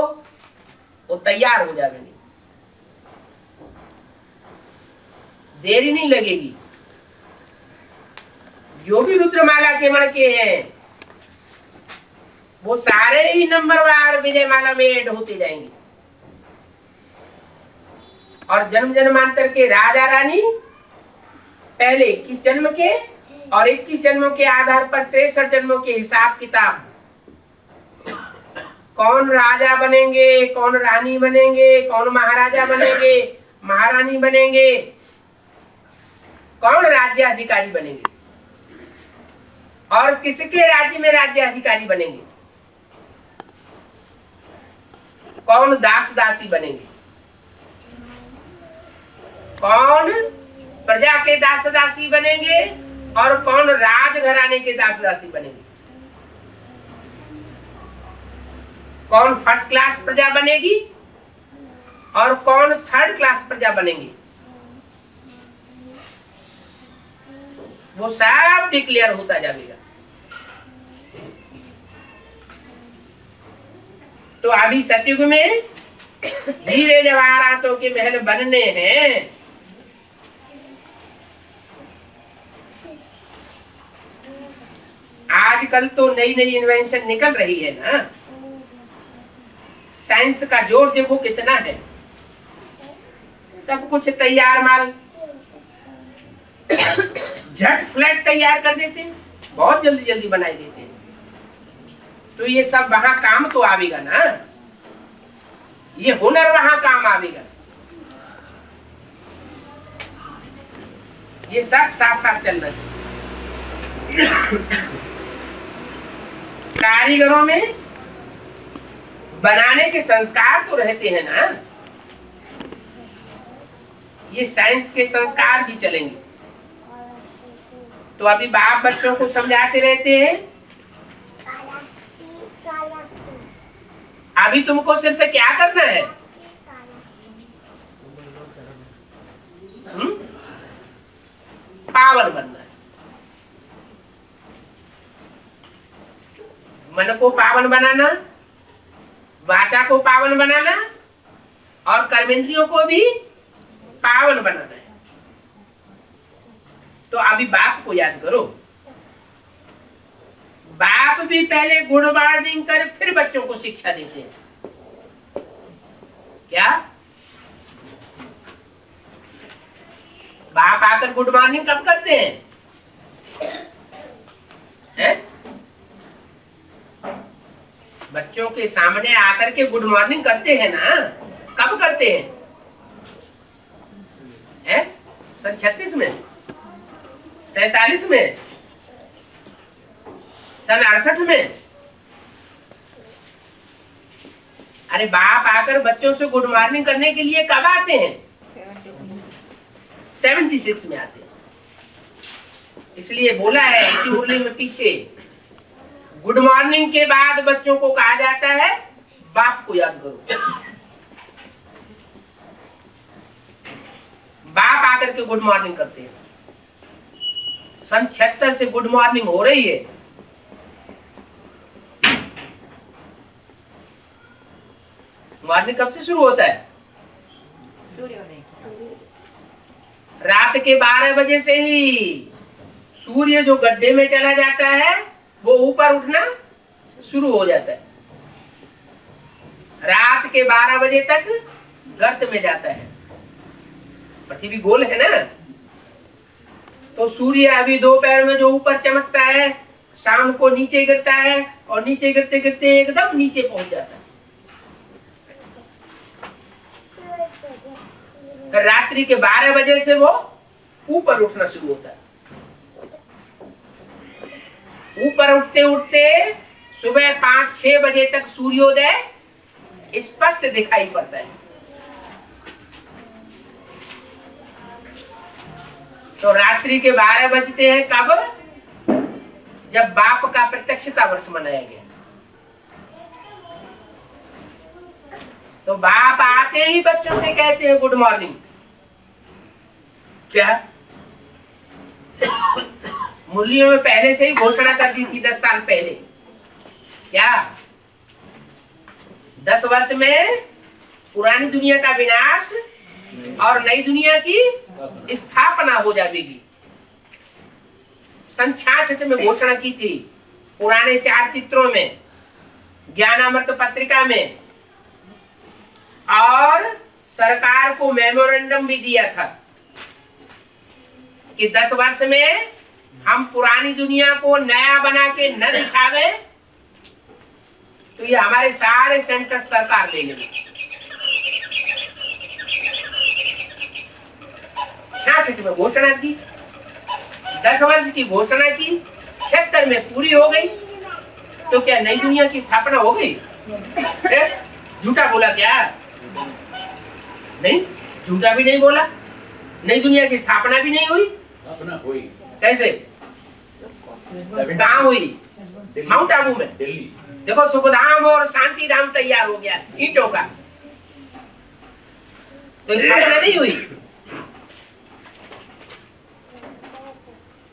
वो तैयार हो जाएंगे। देरी नहीं लगेगी। जो भी रुद्रमाला के मण के हैं वो सारे ही नंबरवार विजयमाला में ऐड होते जाएंगे। और जन्म जन्मांतर के राजा रानी पहले 21 जन्म के और 21 जन्मों के आधार पर 63 जन्मों के हिसाब किताब, कौन राजा बनेंगे, कौन रानी बनेंगे, कौन महाराजा बनेंगे, महारानी बनेंगे, कौन राज्याधिकारी बनेंगे और किसके राज्य में राज्याधिकारी बनेंगे, कौन दास दासी बनेंगे, कौन प्रजा के दास दासी बनेंगे और कौन राजघराने के दास दासी बनेंगे, कौन फर्स्ट क्लास प्रजा बनेगी और कौन थर्ड क्लास प्रजा बनेंगे, वो सब डिक्लेयर होता जाएगा। तो अभी सतयुग में धीरे जवाहरातों के महल बनने हैं। आजकल तो नई नई इन्वेंशन निकल रही है ना, साइंस का जोर देखो कितना है, सब कुछ तैयार माल झट फ्लैट तैयार कर देते हैं, बहुत जल्दी जल्दी बनाई देते हैं। तो ये सब वहां काम तो आवेगा ना, ये हुनर वहां काम आवेगा, ये सब साथ साथ चलना चाहिए। कारीगरों में बनाने के संस्कार तो रहते हैं ना, ये साइंस के संस्कार भी चलेंगे। तो अभी बाप बच्चों को समझाते रहते हैं, अभी तुमको सिर्फ क्या करना है, पावन बनना है। मन को पावन बनाना, वाचा को पावन बनाना और कर्मेंद्रियों को भी पावन बनाना है। तो अभी बाप को याद करो, बाप भी पहले गुड मॉर्निंग कर फिर बच्चों को शिक्षा देते हैं। क्या बाप आकर गुड मॉर्निंग कब करते हैं? बच्चों के सामने आकर के गुड मॉर्निंग करते हैं ना, कब करते हैं? सन 36 में, 47 में, सन 68 में। अरे बाप आकर बच्चों से गुड मॉर्निंग करने के लिए कब आते हैं? 76 में आते हैं। इसलिए बोला है इसी मुरली में पीछे, गुड मॉर्निंग के बाद बच्चों को कहा जाता है बाप को याद करो। बाप आकर के गुड मॉर्निंग करते हैं। सन 76 से गुड मॉर्निंग हो रही है। मॉर्निंग कब से शुरू होता है? रात के 12 बजे से ही सूर्य जो गड्ढे में चला जाता है वो ऊपर उठना शुरू हो जाता है। रात के 12 बजे तक गर्त में जाता है। पृथ्वी गोल है ना, तो सूर्य अभी दोपहर में जो ऊपर चमकता है, शाम को नीचे गिरता है और नीचे गिरते गिरते एकदम नीचे पहुंच जाता है। रात्रि के 12 बजे से वो ऊपर उठना शुरू होता है। ऊपर उठते उठते सुबह 5-6 बजे तक सूर्योदय स्पष्ट दिखाई पड़ता है। तो रात्रि के 12 बजते हैं कब? जब बाप का प्रत्यक्षता वर्ष मनाया गया। तो बाप आते ही बच्चों से कहते हैं गुड मॉर्निंग। क्या मुरलियों में पहले से ही घोषणा कर दी थी 10 साल पहले। क्या 10 वर्ष में पुरानी दुनिया का विनाश और नई दुनिया की स्थापना हो जाएगी। सन 66 में घोषणा की थी, पुराने 4 चित्रों में, ज्ञानामृत पत्रिका में, और सरकार को मेमोरेंडम भी दिया था कि 10 वर्ष में हम पुरानी दुनिया को नया बना के न दिखावे तो ये हमारे सारे सेंटर सरकार ले लेगी। 66 में घोषणा की, 10 वर्ष की घोषणा की, 76 में पूरी हो गई, तो क्या नई दुनिया की स्थापना हो गई? झूठा बोला क्या? नहीं, झूठा भी नहीं बोला। नई दुनिया की स्थापना भी नहीं हुई। स्थापना हुई। कैसे? कहाँ हुई? माउंट आबू में। दिल्ली। देखो, सुखधाम और शांति धाम तैयार हो गया ईंटों का, तो स्थापना नहीं हुई।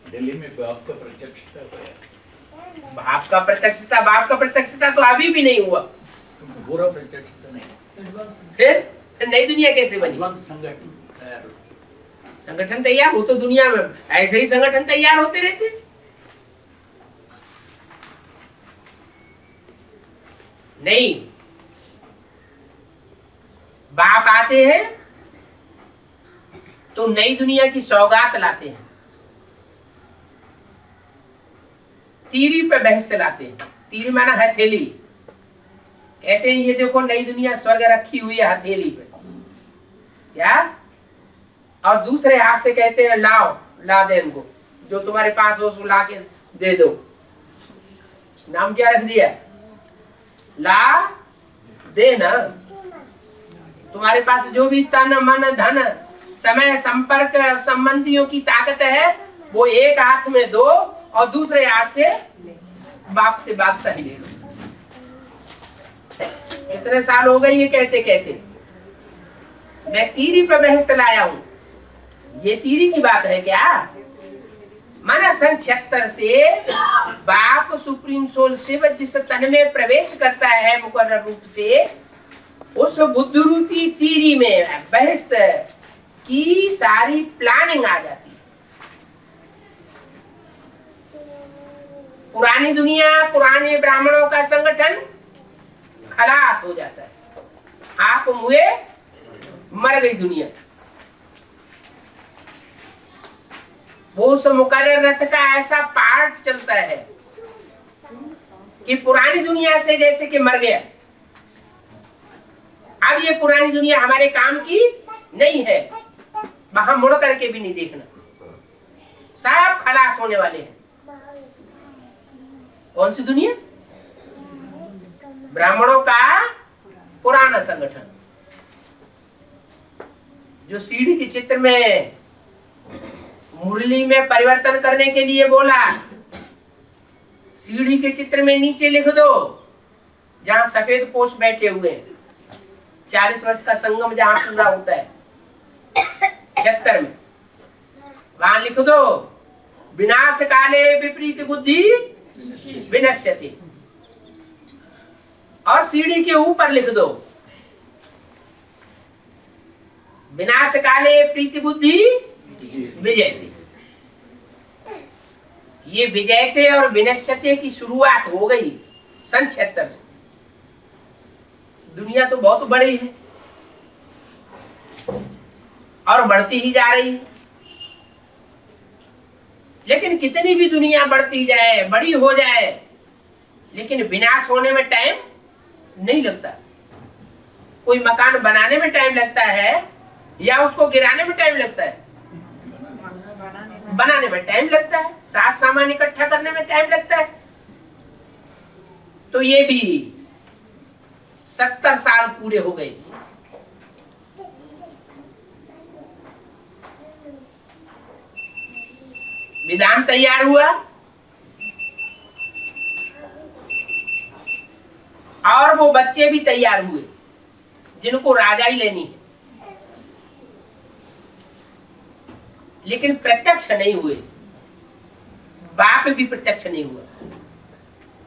दिल्ली में बाप का प्रत्यक्षता हुआ। बाप का प्रत्यक्षता तो अभी भी नहीं हुआ। पूरा प्रत्यक्षता नहीं। फिर नई दुनिया कैसे बनी? संगठन तैयार हो तो दुनिया में ऐसे ही संगठन तैयार होते रहते। नहीं, बाप आते हैं तो नई दुनिया की सौगात लाते हैं, तीरी पे बहस लाते हैं। तीरी माना हथेली। कहते हैं ये देखो नई दुनिया स्वर्ग रखी हुई है हथेली पे, क्या? और दूसरे हाथ से कहते हैं लाओ, ला दे इनको, जो तुम्हारे पास हो उसको ला के दे दो। नाम क्या रख दिया? ला दे ना। तुम्हारे पास जो भी तन मन धन समय संपर्क संबंधियों की ताकत है वो एक हाथ में दो और दूसरे हाथ से बाप से बादशाही ले लो। कितने साल हो गए ये कहते कहते। मैं तीरी पे बहस लाया हूं। ये तीरी की बात है क्या? माना सन 76 से बाप सुप्रीम सोल शिव जिस तन में प्रवेश करता है मुकर्रर रूप से, उस बुद्ध रूपी तीरी में बहस की सारी प्लानिंग आ जाती है। पुरानी दुनिया, पुराने ब्राह्मणों का संगठन खलास हो जाता है। आप मुए, मर गई दुनिया। वो उस मुकर्रर रथ का ऐसा पार्ट चलता है कि पुरानी दुनिया से जैसे कि मर गया। अब ये पुरानी दुनिया हमारे काम की नहीं है, वहां मुड़ करके भी नहीं देखना, सब खलास होने वाले हैं। कौन सी दुनिया? ब्राह्मणों का पुराना संगठन, जो सीढ़ी के चित्र में मुरली में परिवर्तन करने के लिए बोला। सीढ़ी के चित्र में नीचे लिख दो, जहां सफेद पोष बैठे हुए हैं, 40 वर्ष का संगम जहां पूरा होता है 76 में, वहां लिख दो विनाश काले विपरीत बुद्धि विनश्यति। और सीढ़ी के ऊपर लिख दो विनाश काले प्रीति बुद्धि विजयते। ये विजयते और विनश्यते की शुरुआत हो गई सन 76 से। दुनिया तो बहुत बड़ी है और बढ़ती ही जा रही है, लेकिन कितनी भी दुनिया बढ़ती जाए, बड़ी हो जाए, लेकिन विनाश होने में टाइम नहीं लगता। कोई मकान बनाने में टाइम लगता है या उसको गिराने में टाइम लगता है? बनाने में टाइम लगता है, साथ सामान इकट्ठा करने में टाइम लगता है। तो ये भी 70 साल पूरे हो गए। विधान तैयार हुआ और वो बच्चे भी तैयार हुए जिनको राजाई लेनी है, लेकिन प्रत्यक्ष नहीं हुए। बाप भी प्रत्यक्ष नहीं हुआ।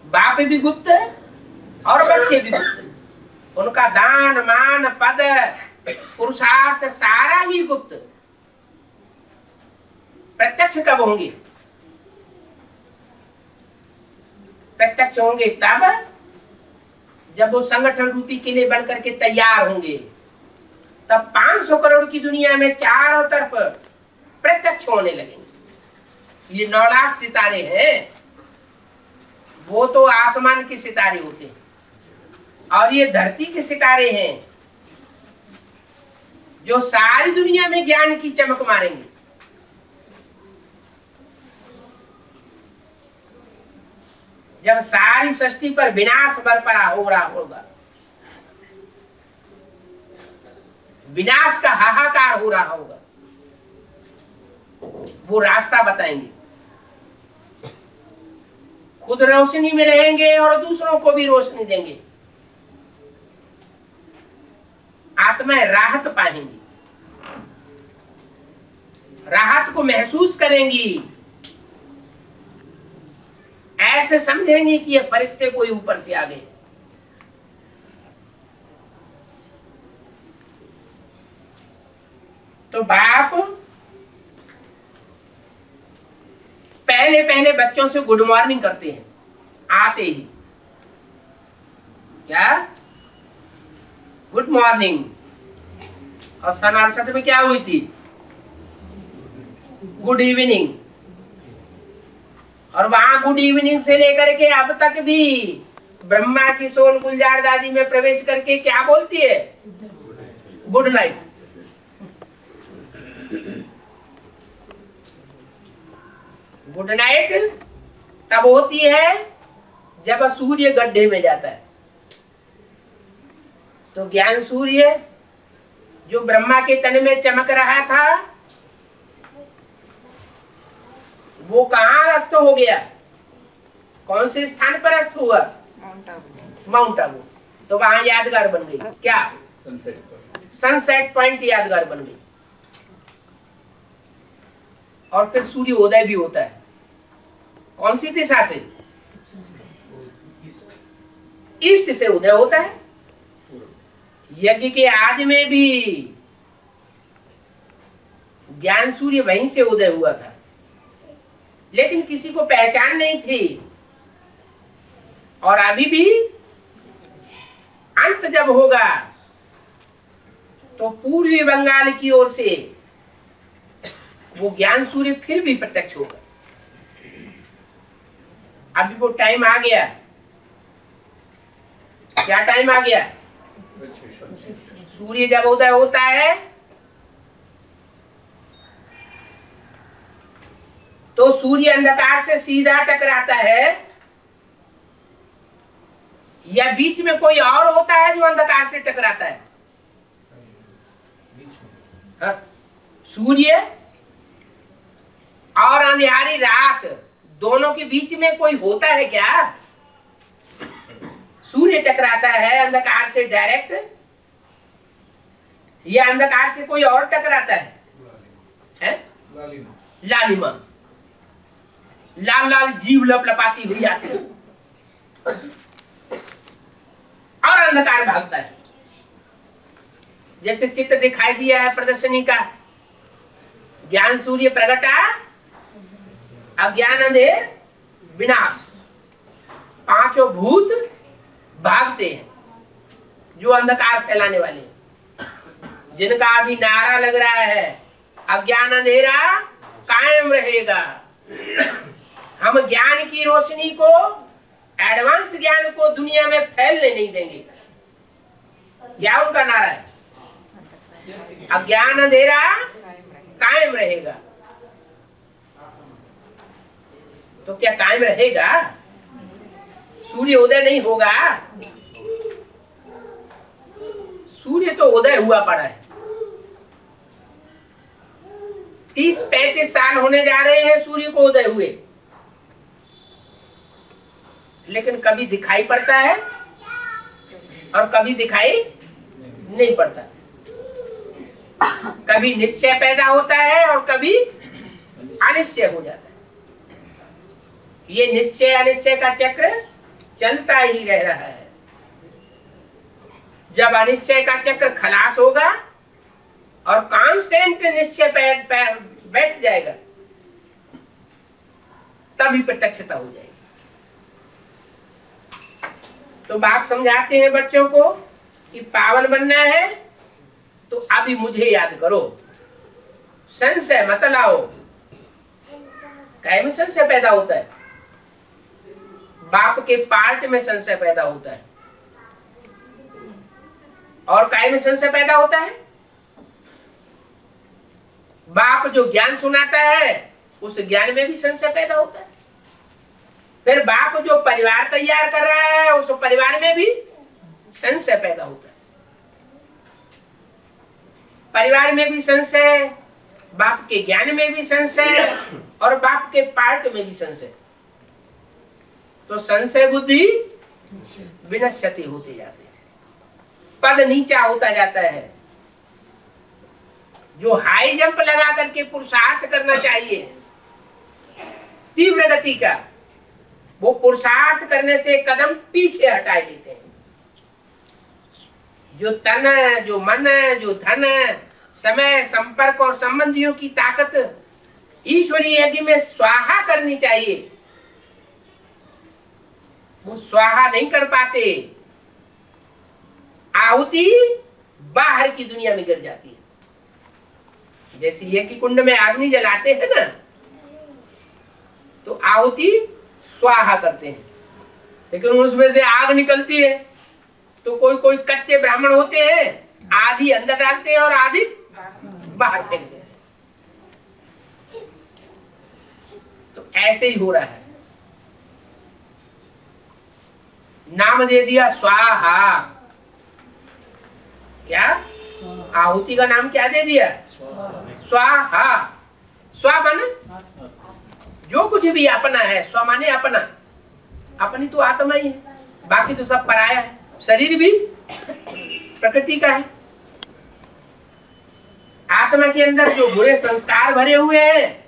बाप भी गुप्त और बच्चे भी गुप्त। उनका दान मान पद पुरुषार्थ सारा ही गुप्त। प्रत्यक्ष कब होंगे? प्रत्यक्ष होंगे तब जब वो संगठन रूपी किले बन करके तैयार होंगे, तब 500 करोड़ की दुनिया में चारों तरफ प्रत्यक्ष होने लगेंगे। ये 9 लाख सितारे हैं, वो तो आसमान के सितारे होते हैं, और ये धरती के सितारे हैं जो सारी दुनिया में ज्ञान की चमक मारेंगे। जब सारी सृष्टि पर विनाश बरपा हो रहा होगा, विनाश का हाहाकार हो रहा होगा, वो रास्ता बताएंगे। खुद रोशनी में रहेंगे और दूसरों को भी रोशनी देंगे। आत्माएं राहत पाएंगी, राहत को महसूस करेंगी, ऐसे समझेंगे कि ये फरिश्ते कोई ऊपर से आ गए। तो बाप पहले पहले बच्चों से गुड मॉर्निंग करते हैं आते ही। क्या गुड मॉर्निंग, और सन 68 में क्या हुई थी? Good evening. और वहां गुड इवनिंग से लेकर के अब तक भी ब्रह्मा की सोल गुलजार दादी में प्रवेश करके क्या बोलती है? Good night. गुड नाइट तब होती है जब सूर्य गड्ढे में जाता है। तो ज्ञान सूर्य जो ब्रह्मा के तन में चमक रहा था, वो कहाँ अस्त हो गया? कौन से स्थान पर अस्त हुआ? माउंट आबू। तो वहां यादगार बन गई। क्या? सनसेट पॉइंट यादगार बन गई। और फिर सूर्य उदय भी होता है। कौन सी दिशा से? ईस्ट से उदय होता है। यज्ञ के आदि में भी ज्ञान सूर्य वहीं से उदय हुआ था, लेकिन किसी को पहचान नहीं थी। और अभी भी अंत जब होगा तो पूर्वी बंगाल की ओर से वो ज्ञान सूर्य फिर भी प्रत्यक्ष होगा। अभी वो टाइम आ गया। क्या टाइम आ गया? सूर्य जब उदय होता है तो सूर्य अंधकार से सीधा टकराता है, या बीच में कोई और होता है जो अंधकार से टकराता है? हाँ? सूर्य और अंधियारी रात दोनों के बीच में कोई होता है क्या? सूर्य टकराता है अंधकार से डायरेक्ट, या अंधकार से कोई और टकराता है? लालिमा, लाल लाल जीव लपलपाती हुई आती है और अंधकार भागता है। जैसे चित्र दिखाई दिया है प्रदर्शनी का, ज्ञान सूर्य प्रगटा, अज्ञान अंधेर विनाश। पांचों भूत भागते हैं जो अंधकार फैलाने वाले हैं, जिनका अभी नारा लग रहा है अज्ञान अंधेरा कायम रहेगा। हम ज्ञान की रोशनी को, एडवांस ज्ञान को दुनिया में फैलने नहीं देंगे। क्या उनका नारा है? अज्ञान अंधेरा कायम रहेगा। तो क्या कायम रहेगा? सूर्य उदय नहीं होगा? सूर्य तो उदय हुआ पड़ा है। 30-35 साल होने जा रहे हैं सूर्य को उदय हुए, लेकिन कभी दिखाई पड़ता है और कभी दिखाई नहीं पड़ता। कभी निश्चय पैदा होता है और कभी अनिश्चय हो जाता है। ये निश्चय अनिश्चय का चक्र चलता ही रह रहा है। जब अनिश्चय का चक्र खलास होगा और कांस्टेंट निश्चय बैठ जाएगा, तभी प्रत्यक्षता हो जाएगी। तो बाप समझाते हैं बच्चों को कि पावन बनना है तो अभी मुझे याद करो, संशय मत लाओ। काय में संशय पैदा होता है? बाप के पार्ट में संशय पैदा होता है। और काय में संशय पैदा होता है? बाप जो ज्ञान सुनाता है उस ज्ञान में भी संशय पैदा होता है। फिर बाप जो परिवार तैयार कर रहा है उस परिवार में भी संशय पैदा होता है। परिवार में भी संशय, बाप के ज्ञान में भी संशय और बाप के पार्ट में भी संशय। तो संशय बुद्धि विनश्यति होते जाते हैं, पद नीचा होता जाता है। जो हाई जंप लगा करके पुरुषार्थ करना चाहिए तीव्र गति का, वो पुरुषार्थ करने से कदम पीछे हटा लेते हैं। जो तन, जो मन, जो धन, समय, संपर्क और संबंधियों की ताकत ईश्वरीय यज्ञ में स्वाहा करनी चाहिए, वो स्वाहा नहीं कर पाते। आहुति बाहर की दुनिया में गिर जाती है। जैसे यज्ञ कुंड में अग्नि जलाते हैं ना, तो आहुति स्वाहा करते हैं, लेकिन उसमें से आग निकलती है। तो कोई कोई कच्चे ब्राह्मण होते हैं, आधी अंदर डालते हैं और आधी बाहर फेंकते हैं। तो ऐसे ही हो रहा है। नाम दे दिया स्वाहा। क्या आहुति का नाम क्या दे दिया? स्वाहा। स्वा माने जो कुछ भी अपना है, स्व माने अपना। अपनी तो आत्मा ही है, बाकी तो सब पराया है। शरीर भी प्रकृति का है। आत्मा के अंदर जो बुरे संस्कार भरे हुए हैं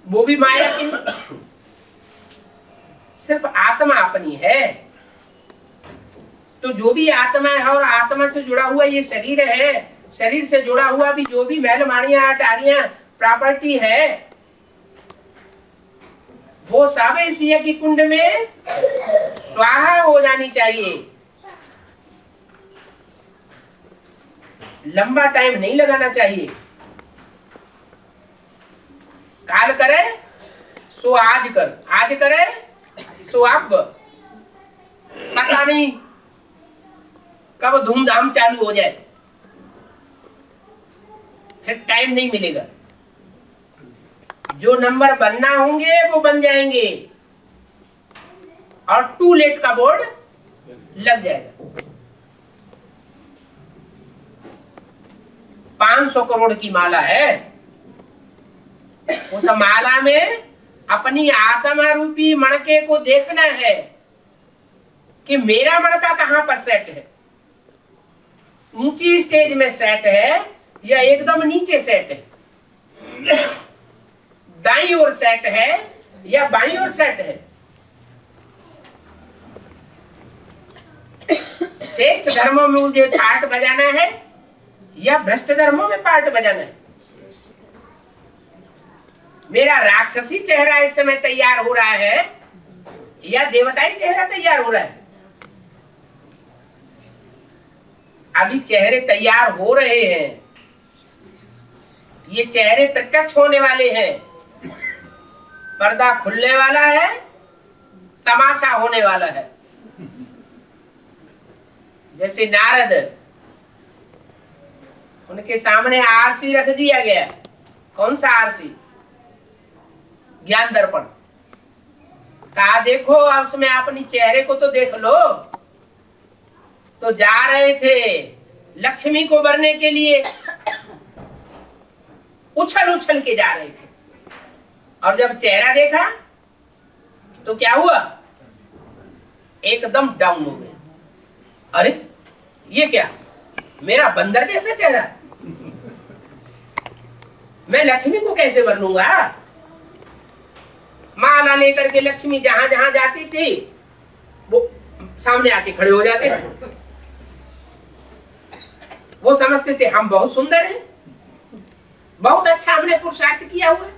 वो भी माया के। सिर्फ आत्मा अपनी है। तो जो भी आत्मा है और आत्मा से जुड़ा हुआ ये शरीर है, शरीर से जुड़ा हुआ भी जो भी महल माड़ियां अटारियां प्रॉपर्टी है, वो सब इस यज्ञ कुंड में स्वाहा हो जानी चाहिए। लंबा टाइम नहीं लगाना चाहिए। काल करे सो आज कर, आज करे सो अब। पता नहीं कब धूमधाम चालू हो जाए, फिर टाइम नहीं मिलेगा। जो नंबर बनना होंगे वो बन जाएंगे और टू लेट का बोर्ड लग जाएगा। 500 करोड़ की माला है। उस माला में अपनी आत्मा रूपी मणके को देखना है कि मेरा मणका कहां पर सेट है। ऊंची स्टेज में सेट है या एकदम नीचे सेट है, दाईं ओर सेट है या बाईं ओर सेट है। श्रेष्ठ धर्मों में मुझे पार्ट बजाना है या भ्रष्ट धर्मों में पार्ट बजाना है। मेरा राक्षसी चेहरा इस समय तैयार हो रहा है या देवताई चेहरा तैयार हो रहा है। अभी चेहरे तैयार हो रहे हैं। ये चेहरे प्रत्यक्ष होने वाले हैं। पर्दा खुलने वाला है, तमाशा होने वाला है। जैसे नारद, उनके सामने आरसी रख दिया गया। कौन सा आरसी? ज्ञान दर्पण। कहा देखो अब उसमें अपनी चेहरे को तो देख लो। तो जा रहे थे लक्ष्मी को भरने के लिए, उछल उछल के जा रहे थे, और जब चेहरा देखा तो क्या हुआ? एकदम डाउन हो गए। अरे ये क्या, मेरा बंदर जैसा चेहरा, मैं लक्ष्मी को कैसे भर लूंगा? माला लेकर के लक्ष्मी जहां जहां जाती थी वो सामने आके खड़े हो जाते थे। वो समझते थे हम बहुत सुंदर हैं, बहुत अच्छा हमने पुरुषार्थ किया हुआ है।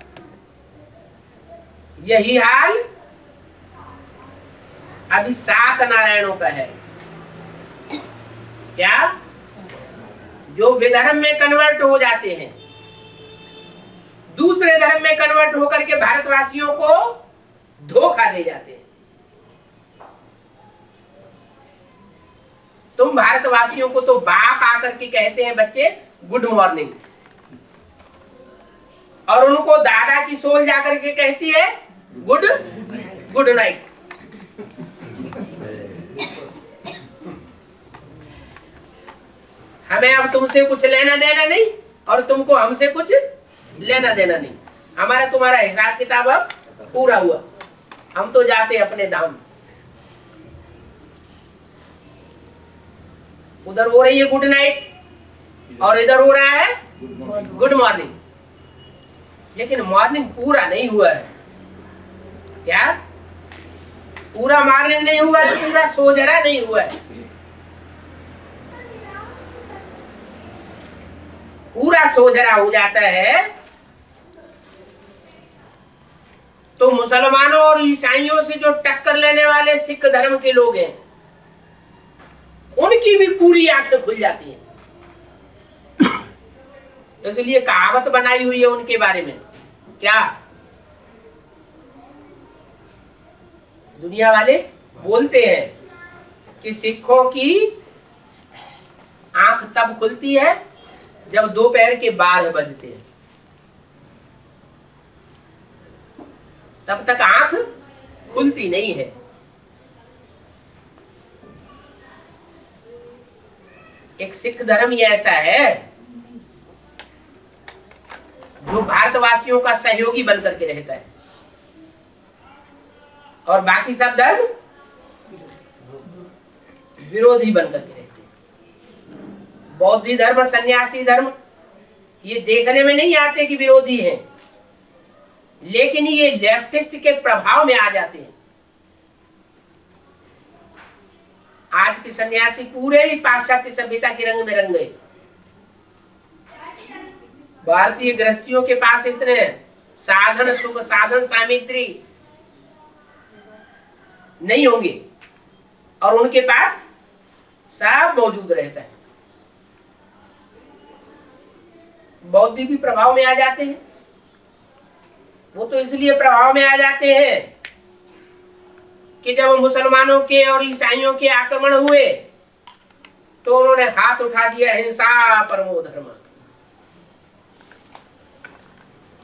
यही हाल अभी 7 नारायणों का है। क्या? जो विधर्म में कन्वर्ट हो जाते हैं, दूसरे धर्म में कन्वर्ट होकर के भारतवासियों को धोखा दे जाते हैं। तुम भारतवासियों को तो बाप आकर के कहते हैं बच्चे गुड मॉर्निंग, और उनको दादा की सोल जाकर के कहती है गुड नाइट। हमें अब तुमसे कुछ लेना देना नहीं और तुमको हमसे कुछ लेना देना नहीं। हमारा तुम्हारा हिसाब किताब अब पूरा हुआ, हम तो जाते अपने धाम। उधर हो रही है गुड नाइट और इधर हो रहा है गुड मॉर्निंग, लेकिन मॉर्निंग पूरा नहीं हुआ है। क्या? पूरा मॉर्निंग नहीं हुआ है, पूरा सोजरा नहीं हुआ है। पूरा सोजरा हो जाता है तो मुसलमानों और ईसाइयों से जो टक्कर लेने वाले सिख धर्म के लोग हैं, उनकी भी पूरी आंखें खुल जाती हैं। इसलिए कहावत बनाई हुई है उनके बारे में। क्या? दुनिया वाले बोलते हैं कि सिखों की आंख तब खुलती है जब दोपहर के 12 बजते हैं, तब तक आंख खुलती नहीं है। एक सिख धर्म ही ऐसा है जो भारतवासियों का सहयोगी बनकर के रहता है, और बाकी सब धर्म विरोधी बनकर के रहते हैं। बौद्ध धर्म, सन्यासी धर्म ये देखने में नहीं आते कि विरोधी हैं, लेकिन ये लेफ्टिस्ट के प्रभाव में आ जाते हैं। आज के सन्यासी पूरे ही पाश्चात्य सभ्यता के रंग में रंग गए। भारतीय गृहस्थियों के पास इतने साधन, सुख साधन, सामग्री नहीं होंगे और उनके पास सब मौजूद रहता है। बौद्ध भी प्रभाव में आ जाते हैं। वो तो इसलिए प्रभाव में आ जाते हैं कि जब मुसलमानों के और ईसाइयों के आक्रमण हुए तो उन्होंने हाथ उठा दिया, हिंसा परमो धर्म।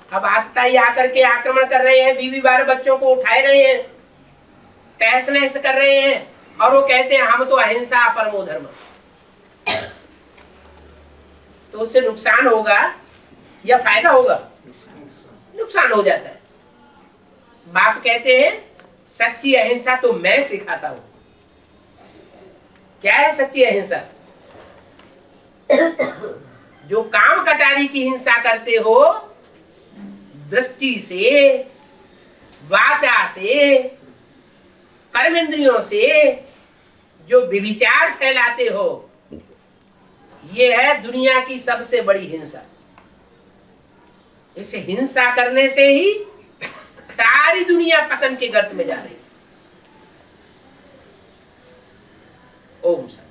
अब आतताई आकर के आक्रमण कर रहे हैं, बीवी बार बच्चों को उठाए रहे हैं, तहस नहस कर रहे हैं, और वो कहते हैं हम तो अहिंसा परमो धर्म। तो उससे नुकसान होगा या फायदा होगा? नुकसान हो जाता है। बाप कहते हैं सच्ची अहिंसा तो मैं सिखाता हूं। क्या है सच्ची अहिंसा? जो काम कटारी की हिंसा करते हो, दृष्टि से, वाचा से, कर्मेंद्रियों से जो विचार फैलाते हो, ये है दुनिया की सबसे बड़ी हिंसा। इस हिंसा करने से ही सारी दुनिया पतन के गर्त में जा रही है। ओम शांति।